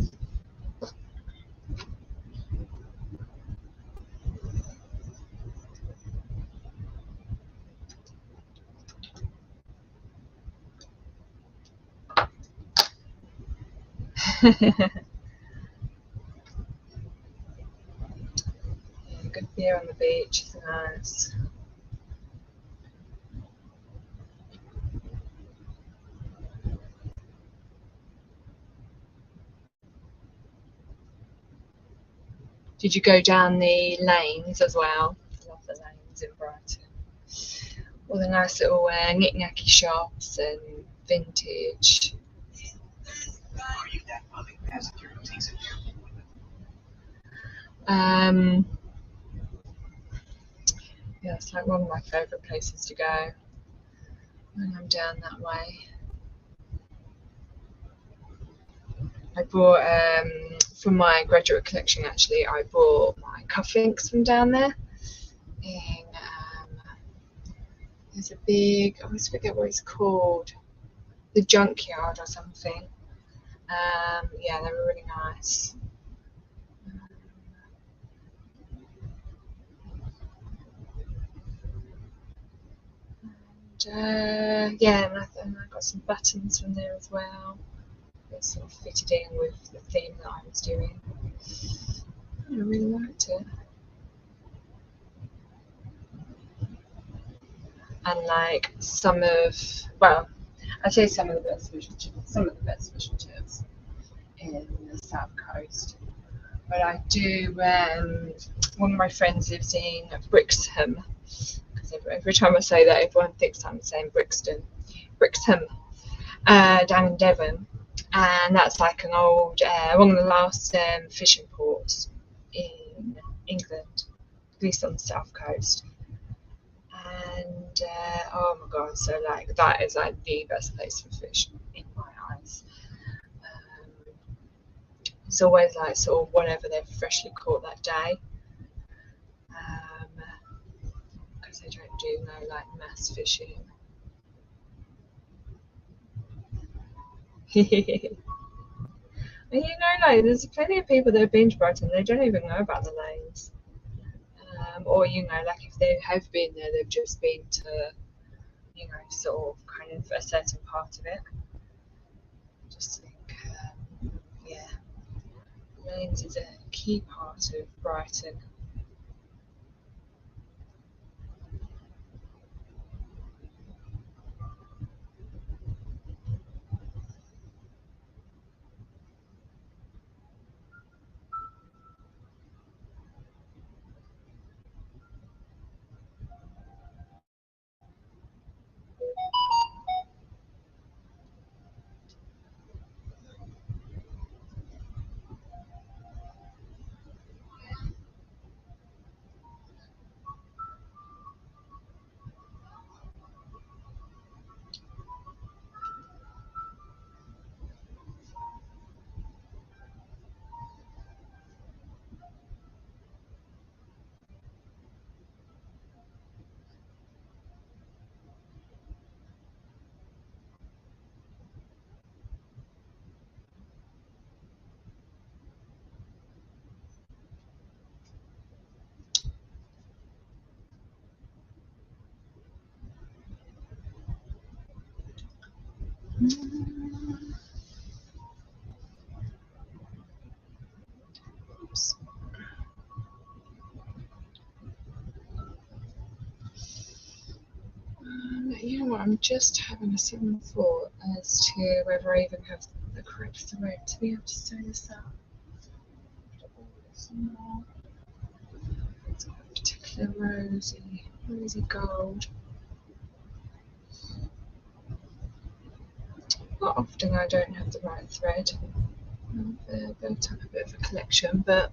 Good beer on the beach is nice. Did you go down the lanes as well? I love the lanes in Brighton. all the nice little knick-knacky shops and vintage. Are you that loving passenger who takes an airplane window? Yeah, it's like one of my favourite places to go when I'm down that way. I brought, from my graduate collection actually, I brought my cufflinks from down there. In, there's a big, I always forget what it's called, the Junkyard or something. Yeah, they were really nice. And, yeah, and I got some buttons from there as well. It sort of fitted in with the theme that I was doing. I really liked it. And like I'd say some of the best fish and chips in the South Coast. But I do, one of my friends lives in Brixham, because every time I say that, everyone thinks I'm saying Brixton. Brixham, down in Devon. And that's like an old, one of the last fishing ports in England, at least on the South Coast. And oh my god, so like that is like the best place for fish in my eyes. It's always like sort of whatever they've freshly caught that day, because they don't do no like mass fishing. And like there's plenty of people that have been to Brighton, they don't even know about the lanes. Or like if they have been there, they've just been to sort of kind of a certain part of it. Just think, yeah, lanes is a key part of Brighton. Oops. You know what? I'm just having a sudden thought as to whether I even have the correct thread to be able to sew this up. It's got a particular rosy gold. Not often I don't have the right thread. I've built up a bit of a collection, but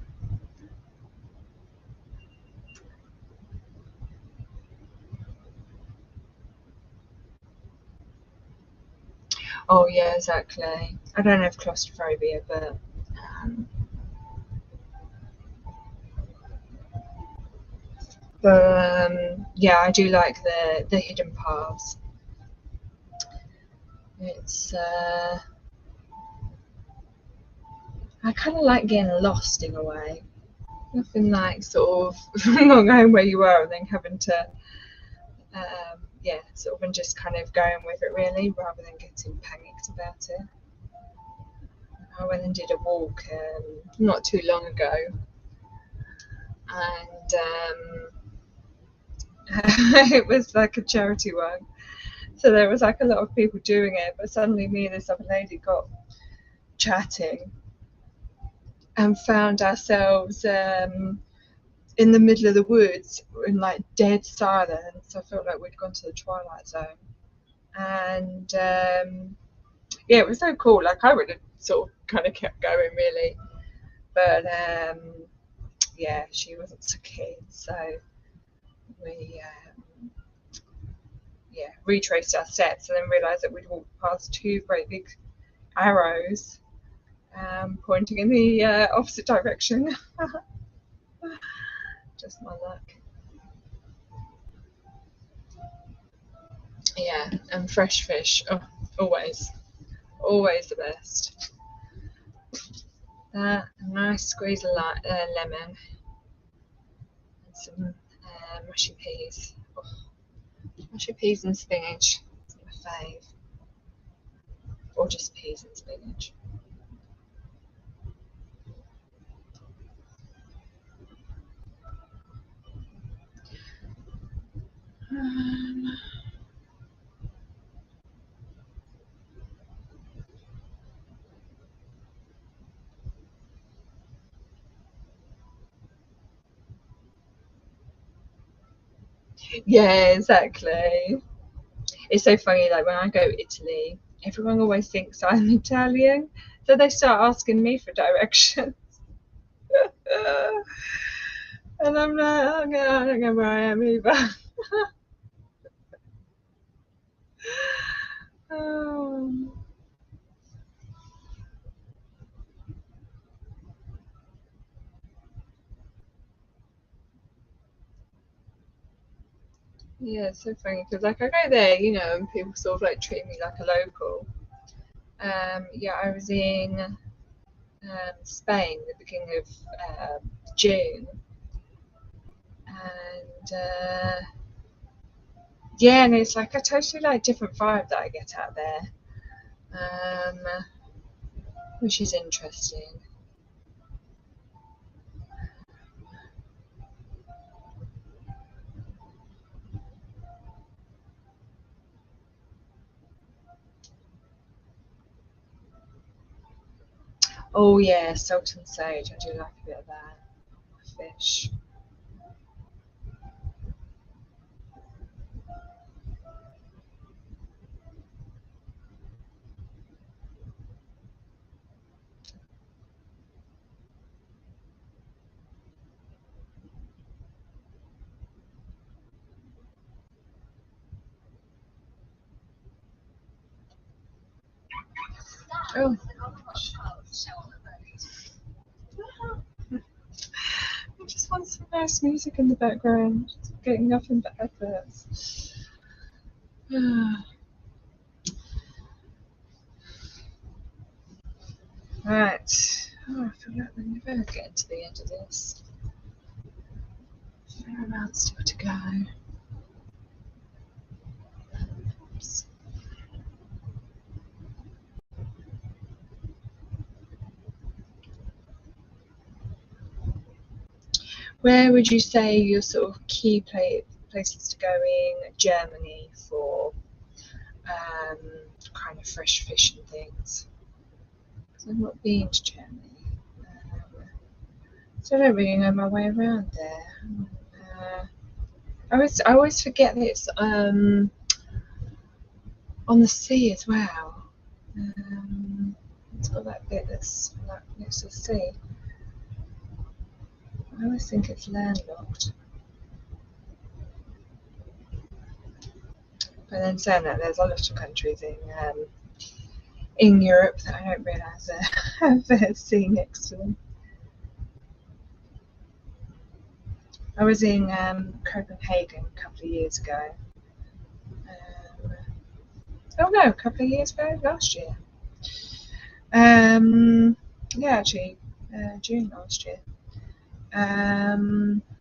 oh yeah, exactly. I don't have claustrophobia, but yeah, I do like the hidden paths. It's I kind of like getting lost in a way. Nothing like sort of not knowing where you are and then having to, yeah, sort of and just kind of going with it really, rather than getting panicked about it. I went and did a walk not too long ago, and it was like a charity one. So there was like a lot of people doing it, but suddenly me and this other lady got chatting and found ourselves in the middle of the woods in like dead silence. I felt like we'd gone to the Twilight Zone. And yeah, it was so cool. Like I would have sort of kind of kept going really, but yeah, she wasn't so keen. So we yeah, retraced our steps and then realised that we'd walked past two great big arrows pointing in the opposite direction. Just my luck. Yeah, and fresh fish, oh, always the best. That, a nice squeeze of lemon, and some mushy peas. Oh, mushy peas and spinach, it's my fave. Or just peas and spinach. Yeah, exactly. It's so funny, like when I go to Italy, everyone always thinks I'm Italian, so they start asking me for directions. And I'm like, oh, God, I don't know where I am either. Yeah, it's so funny because like I go there, you know, and people sort of like treat me like a local. Yeah, I was in Spain at the beginning of June, and yeah, and it's like a totally like different vibe that I get out there, um, which is interesting. Oh yeah, salt and sage. I do like a bit of that. Fish. Oh, I just want some nice music in the background. Just getting nothing but adverts. Right. Oh, I feel like we're never getting to the end of this. Fair amount still to go. Oops. Where would you say your sort of key places to go in Germany for kind of fresh fish and things? Because I've not been to Germany, so I don't really know my way around there. I always forget that it's on the sea as well. It's got that bit that's like next to the sea. I always think it's landlocked. But then saying that, there's a lot of countries in Europe that I don't realise have a sea next to them. I was in Copenhagen a couple of years ago. Oh no, a couple of years ago, last year. Yeah, actually, June last year.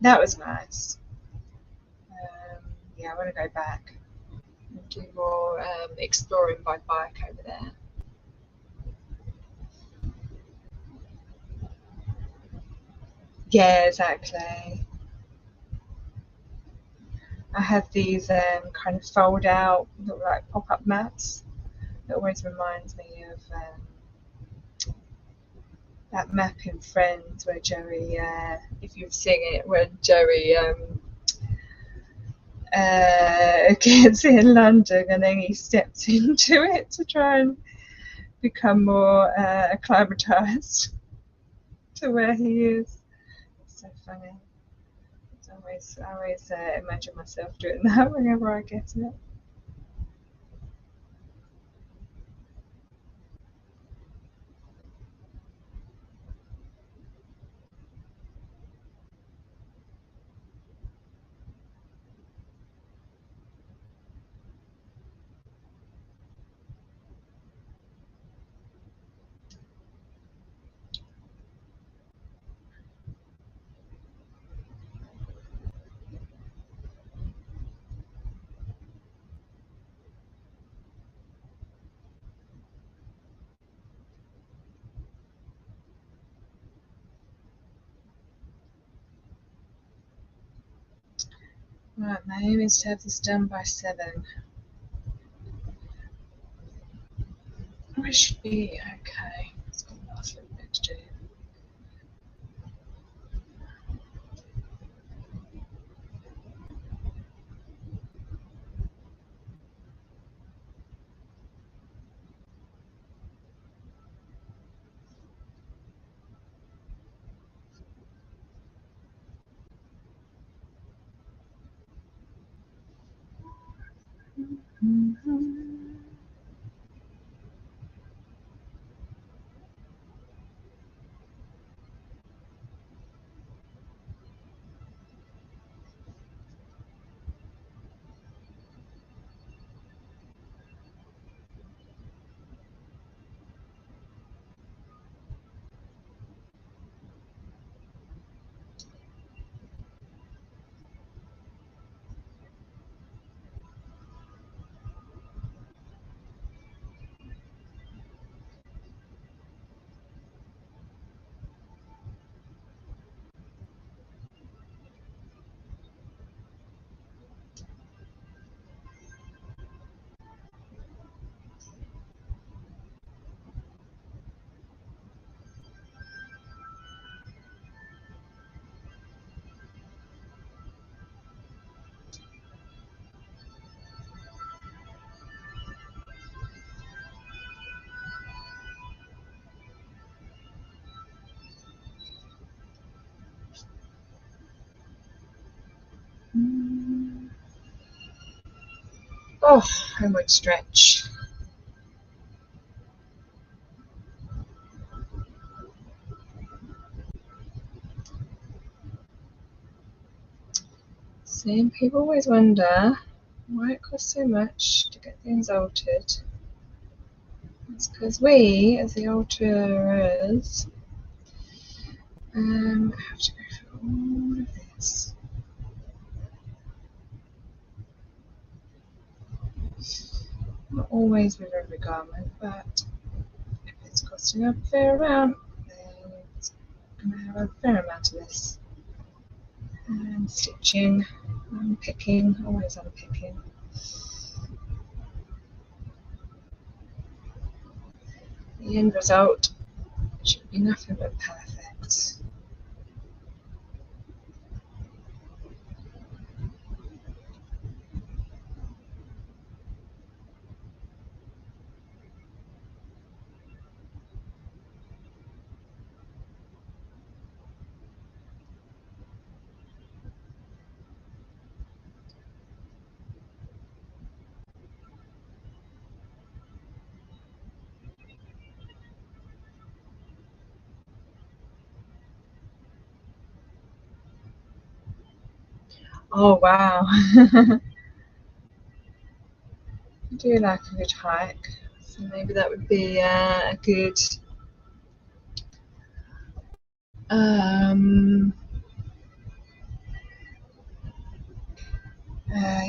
That was nice. Yeah, I want to go back and do more exploring by bike over there. Yeah, exactly. I have these kind of fold out, look like pop up mats. It always reminds me of that map in Friends where Joey, if you've seen it, where Joey gets in London and then he steps into it to try and become more acclimatized to where he is. It's so funny. I always imagine myself doing that whenever I get it. Right, my aim is to have this done by 7. I should be okay. It's got the last little bit to do. Oh, I would stretch. Same people always wonder why it costs so much to get things altered. It's because we, as the alterers, have to go through all of this. Not always with every garment, but if it's costing a fair amount, then it's going to have a fair amount of this. And stitching, unpicking, always unpicking. The end result should be nothing but perfect. Oh wow. I do like a good hike, so maybe that would be a good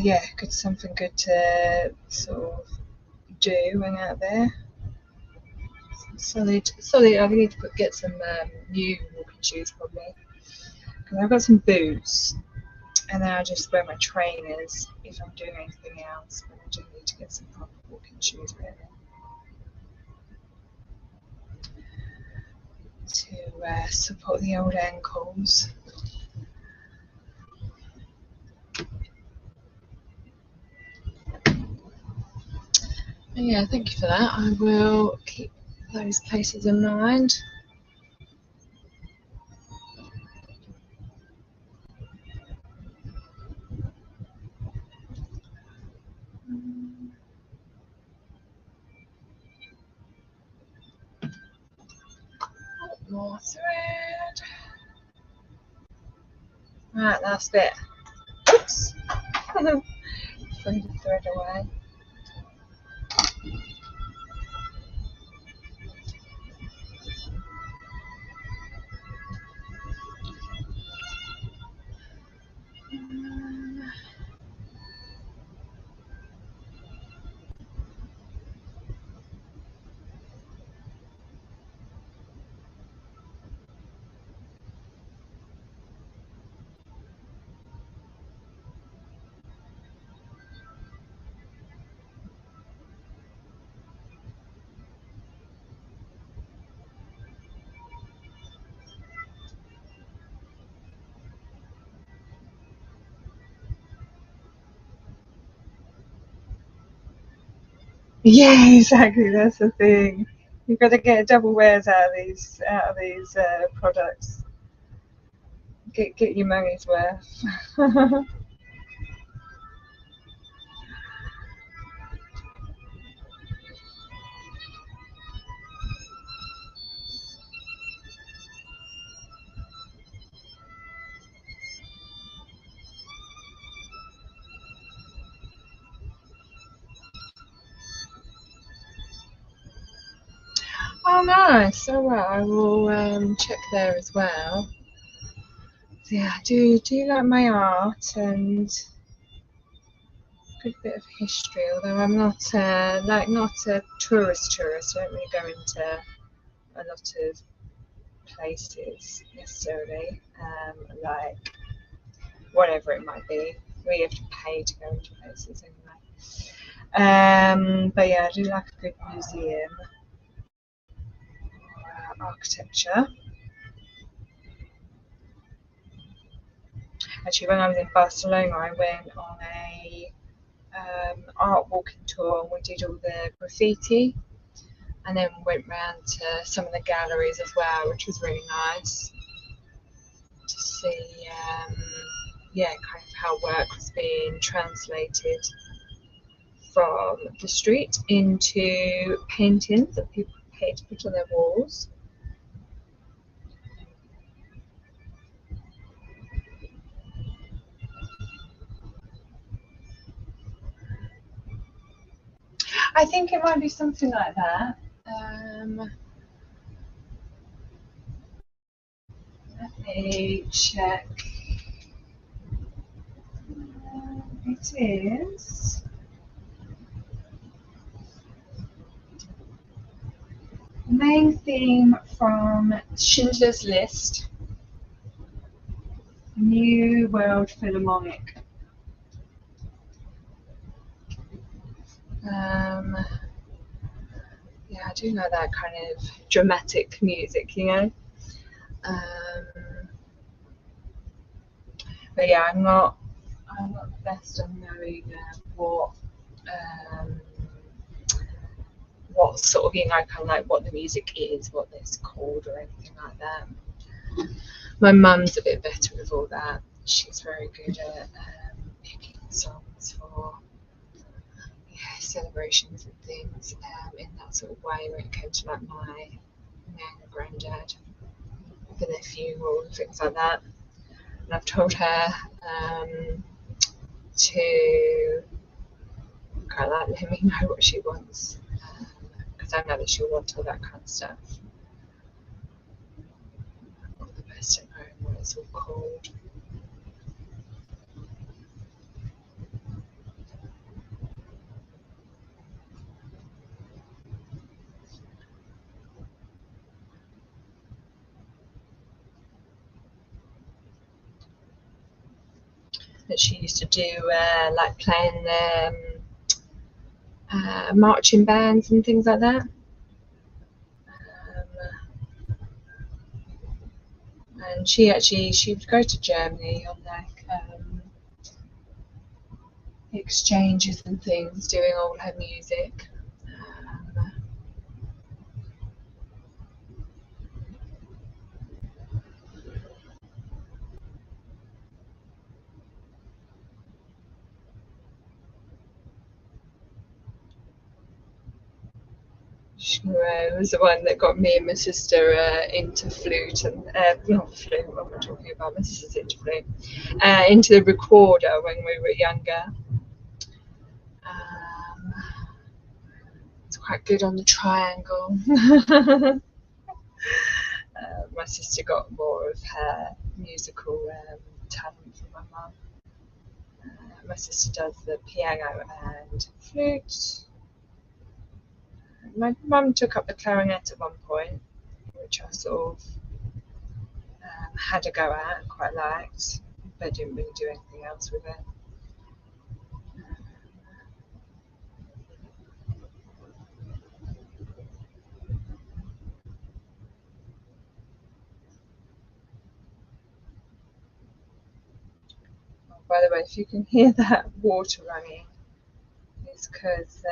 yeah, something good to sort of do when out there. Solid. I need to get some new walking shoes probably, because I've got some boots, and then I just wear my trainers if I'm doing anything else. But I do need to get some proper walking shoes really. to support the old ankles. And yeah, thank you for that. I will keep those places in mind. More thread. Right, last bit. Oops. Threw the thread away. Yeah, exactly. That's the thing. You've got to get double wears out of these products. Get your money's worth. Oh, nice. All right, I will check there as well. So, yeah, I do like my art and a good bit of history. Although I'm not not a tourist. I don't really go into a lot of places necessarily. Like whatever it might be, we have to pay to go into places anyway. But yeah, I do like a good museum architecture. Actually, when I was in Barcelona, I went on a art walking tour and we did all the graffiti and then went round to some of the galleries as well, which was really nice to see kind of how work was being translated from the street into paintings that people paid to put on their walls. I think it might be something like that. Let me check. It is the main theme from Schindler's List, New World Philharmonic. Yeah, I do know that kind of dramatic music, you know. But yeah, I'm not the best on knowing um, what sort of kind of like what the music is, what it's called, or anything like that. My mum's a bit better with all that. She's very good at picking songs for celebrations and things in that sort of way when it came to like my nan and granddad for their funeral and things like that. And I've told her to kind of like let me know what she wants because I know that she'll want all that kind of stuff. I'm not the best at knowing what it's all called. That she used to do like playing the marching bands and things like that. And she would go to Germany on like exchanges and things, doing all her music. She was the one that got me and my sister into flute and not flute. What am I talking about? My sister's into flute. Into the recorder when we were younger. It's quite good on the triangle. My sister got more of her musical talent from my mum. My sister does the piano and flute. My mum took up the clarinet at one point, which I sort of had a go at and quite liked, but didn't really do anything else with it. Oh, by the way, if you can hear that water running, it's because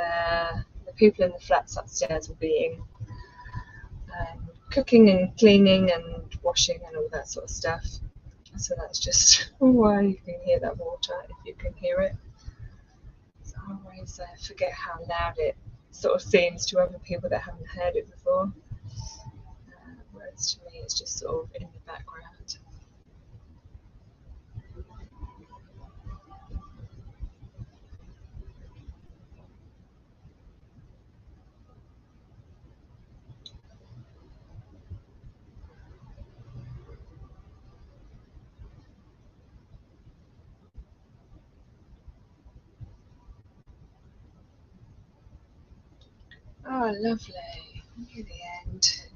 the people in the flats upstairs will be cooking and cleaning and washing and all that sort of stuff. So that's just why you can hear that water, if you can hear it. So I always forget how loud it sort of seems to other people that haven't heard it before. Whereas to me, it's just sort of in the background. Oh, lovely. Near the end.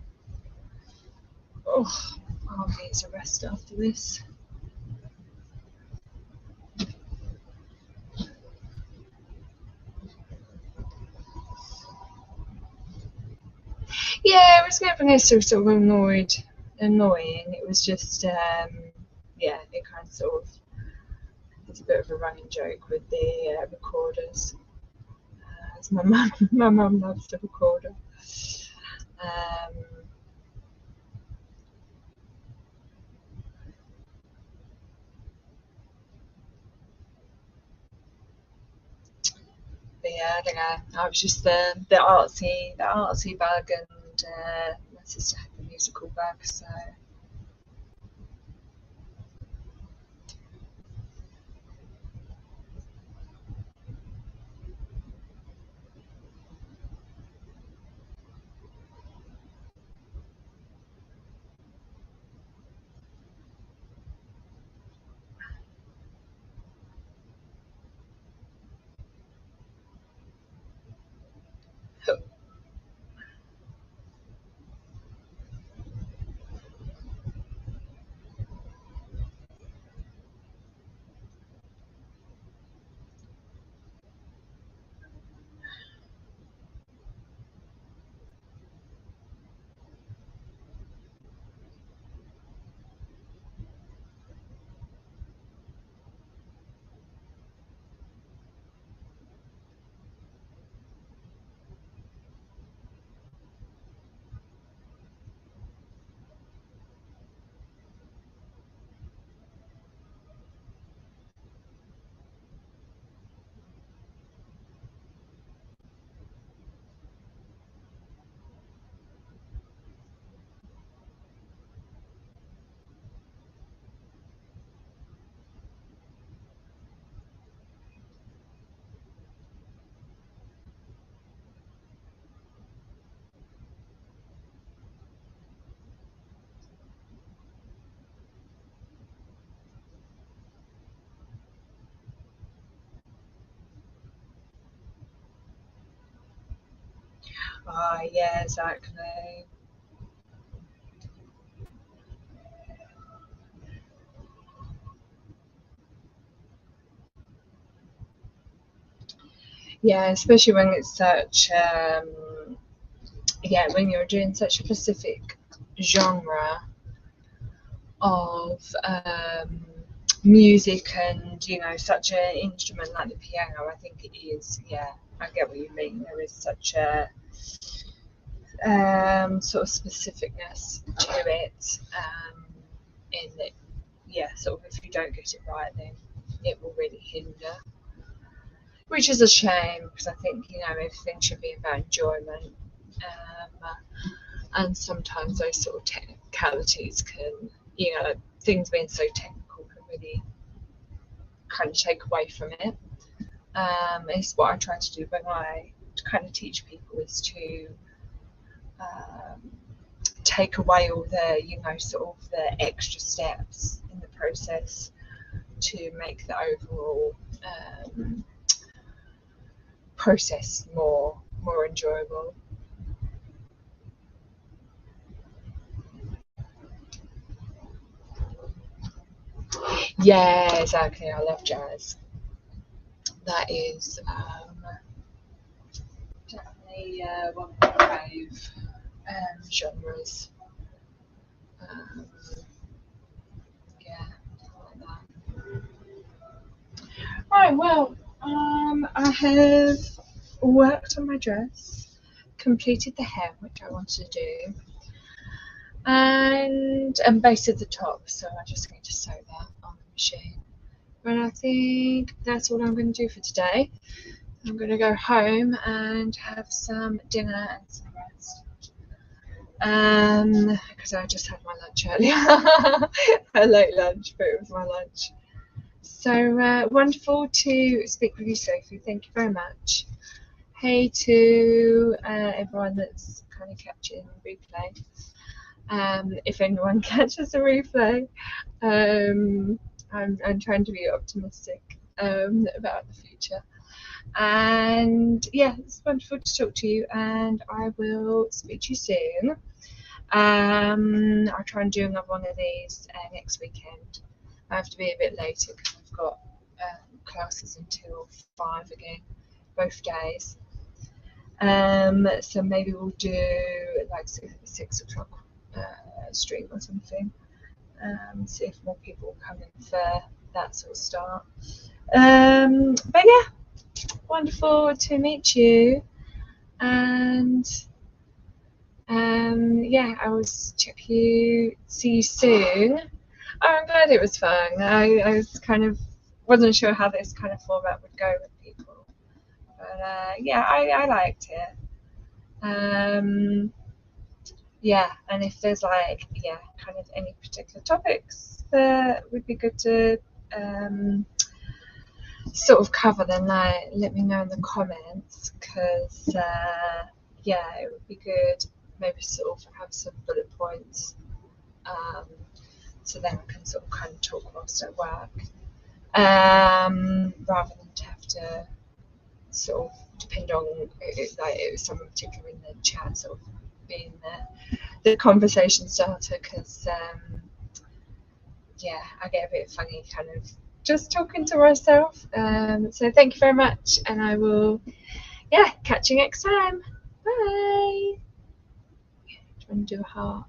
Oh, I'll need a rest after this. Yeah, it was never necessarily annoying. It was just, yeah, it kind of sort of, it's a bit of a running joke with the recorders. As my mum loves the recorder. But yeah, I don't know. I was just the artsy bug, and my sister had the musical bug, so. Ah, yeah, exactly. Yeah, especially when it's such, yeah, when you're doing such a specific genre, of music and, you know, such an instrument like the piano. I think it is, yeah, I get what you mean. There is such a sort of specificness to it, in that, yeah, sort of if you don't get it right, then it will really hinder. Which is a shame, because I think, you know, everything should be about enjoyment. And sometimes those sort of technicalities can, you know, things being so technical can really kind of take away from it. It's what I try to do when I kind of teach people, is to take away all the, you know, sort of the extra steps in the process to make the overall process more enjoyable. Yeah, exactly. I love jazz. That is definitely one of my fave genres. Um, yeah, like that. Right, well, I have worked on my dress, completed the hem, which I wanted to do, and basted the top, so I just need to sew that on the machine. And I think that's all I'm going to do for today. I'm going to go home and have some dinner and some rest. Because I just had my lunch earlier. A late lunch, but it was my lunch. So wonderful to speak with you, Sophie. Thank you very much. Hey to everyone that's kind of catching replay. If anyone catches a replay, I'm trying to be optimistic about the future. And yeah, it's wonderful to talk to you, and I will speak to you soon. I'll try and do another one of these next weekend. I have to be a bit later because I've got classes until 5 again, both days. So maybe we'll do like 6 o'clock stream or something. See if more people come in for that sort of start. But yeah, wonderful to meet you, and yeah, I will see you soon. Oh, I'm glad it was fun. I was kind of wasn't sure how this kind of format would go with people, but yeah, I liked it. Yeah, and if there's like, yeah, kind of any particular topics that would be good to sort of cover, then let me know in the comments, because yeah, it would be good maybe sort of have some bullet points, so then I can sort of kind of talk whilst at work, rather than to have to sort of depend on like someone particular in the chat sort of being the conversation starter, because yeah, I get a bit funny kind of just talking to myself. So thank you very much, and I will, yeah, catch you next time. Bye. Do you want to do a heart?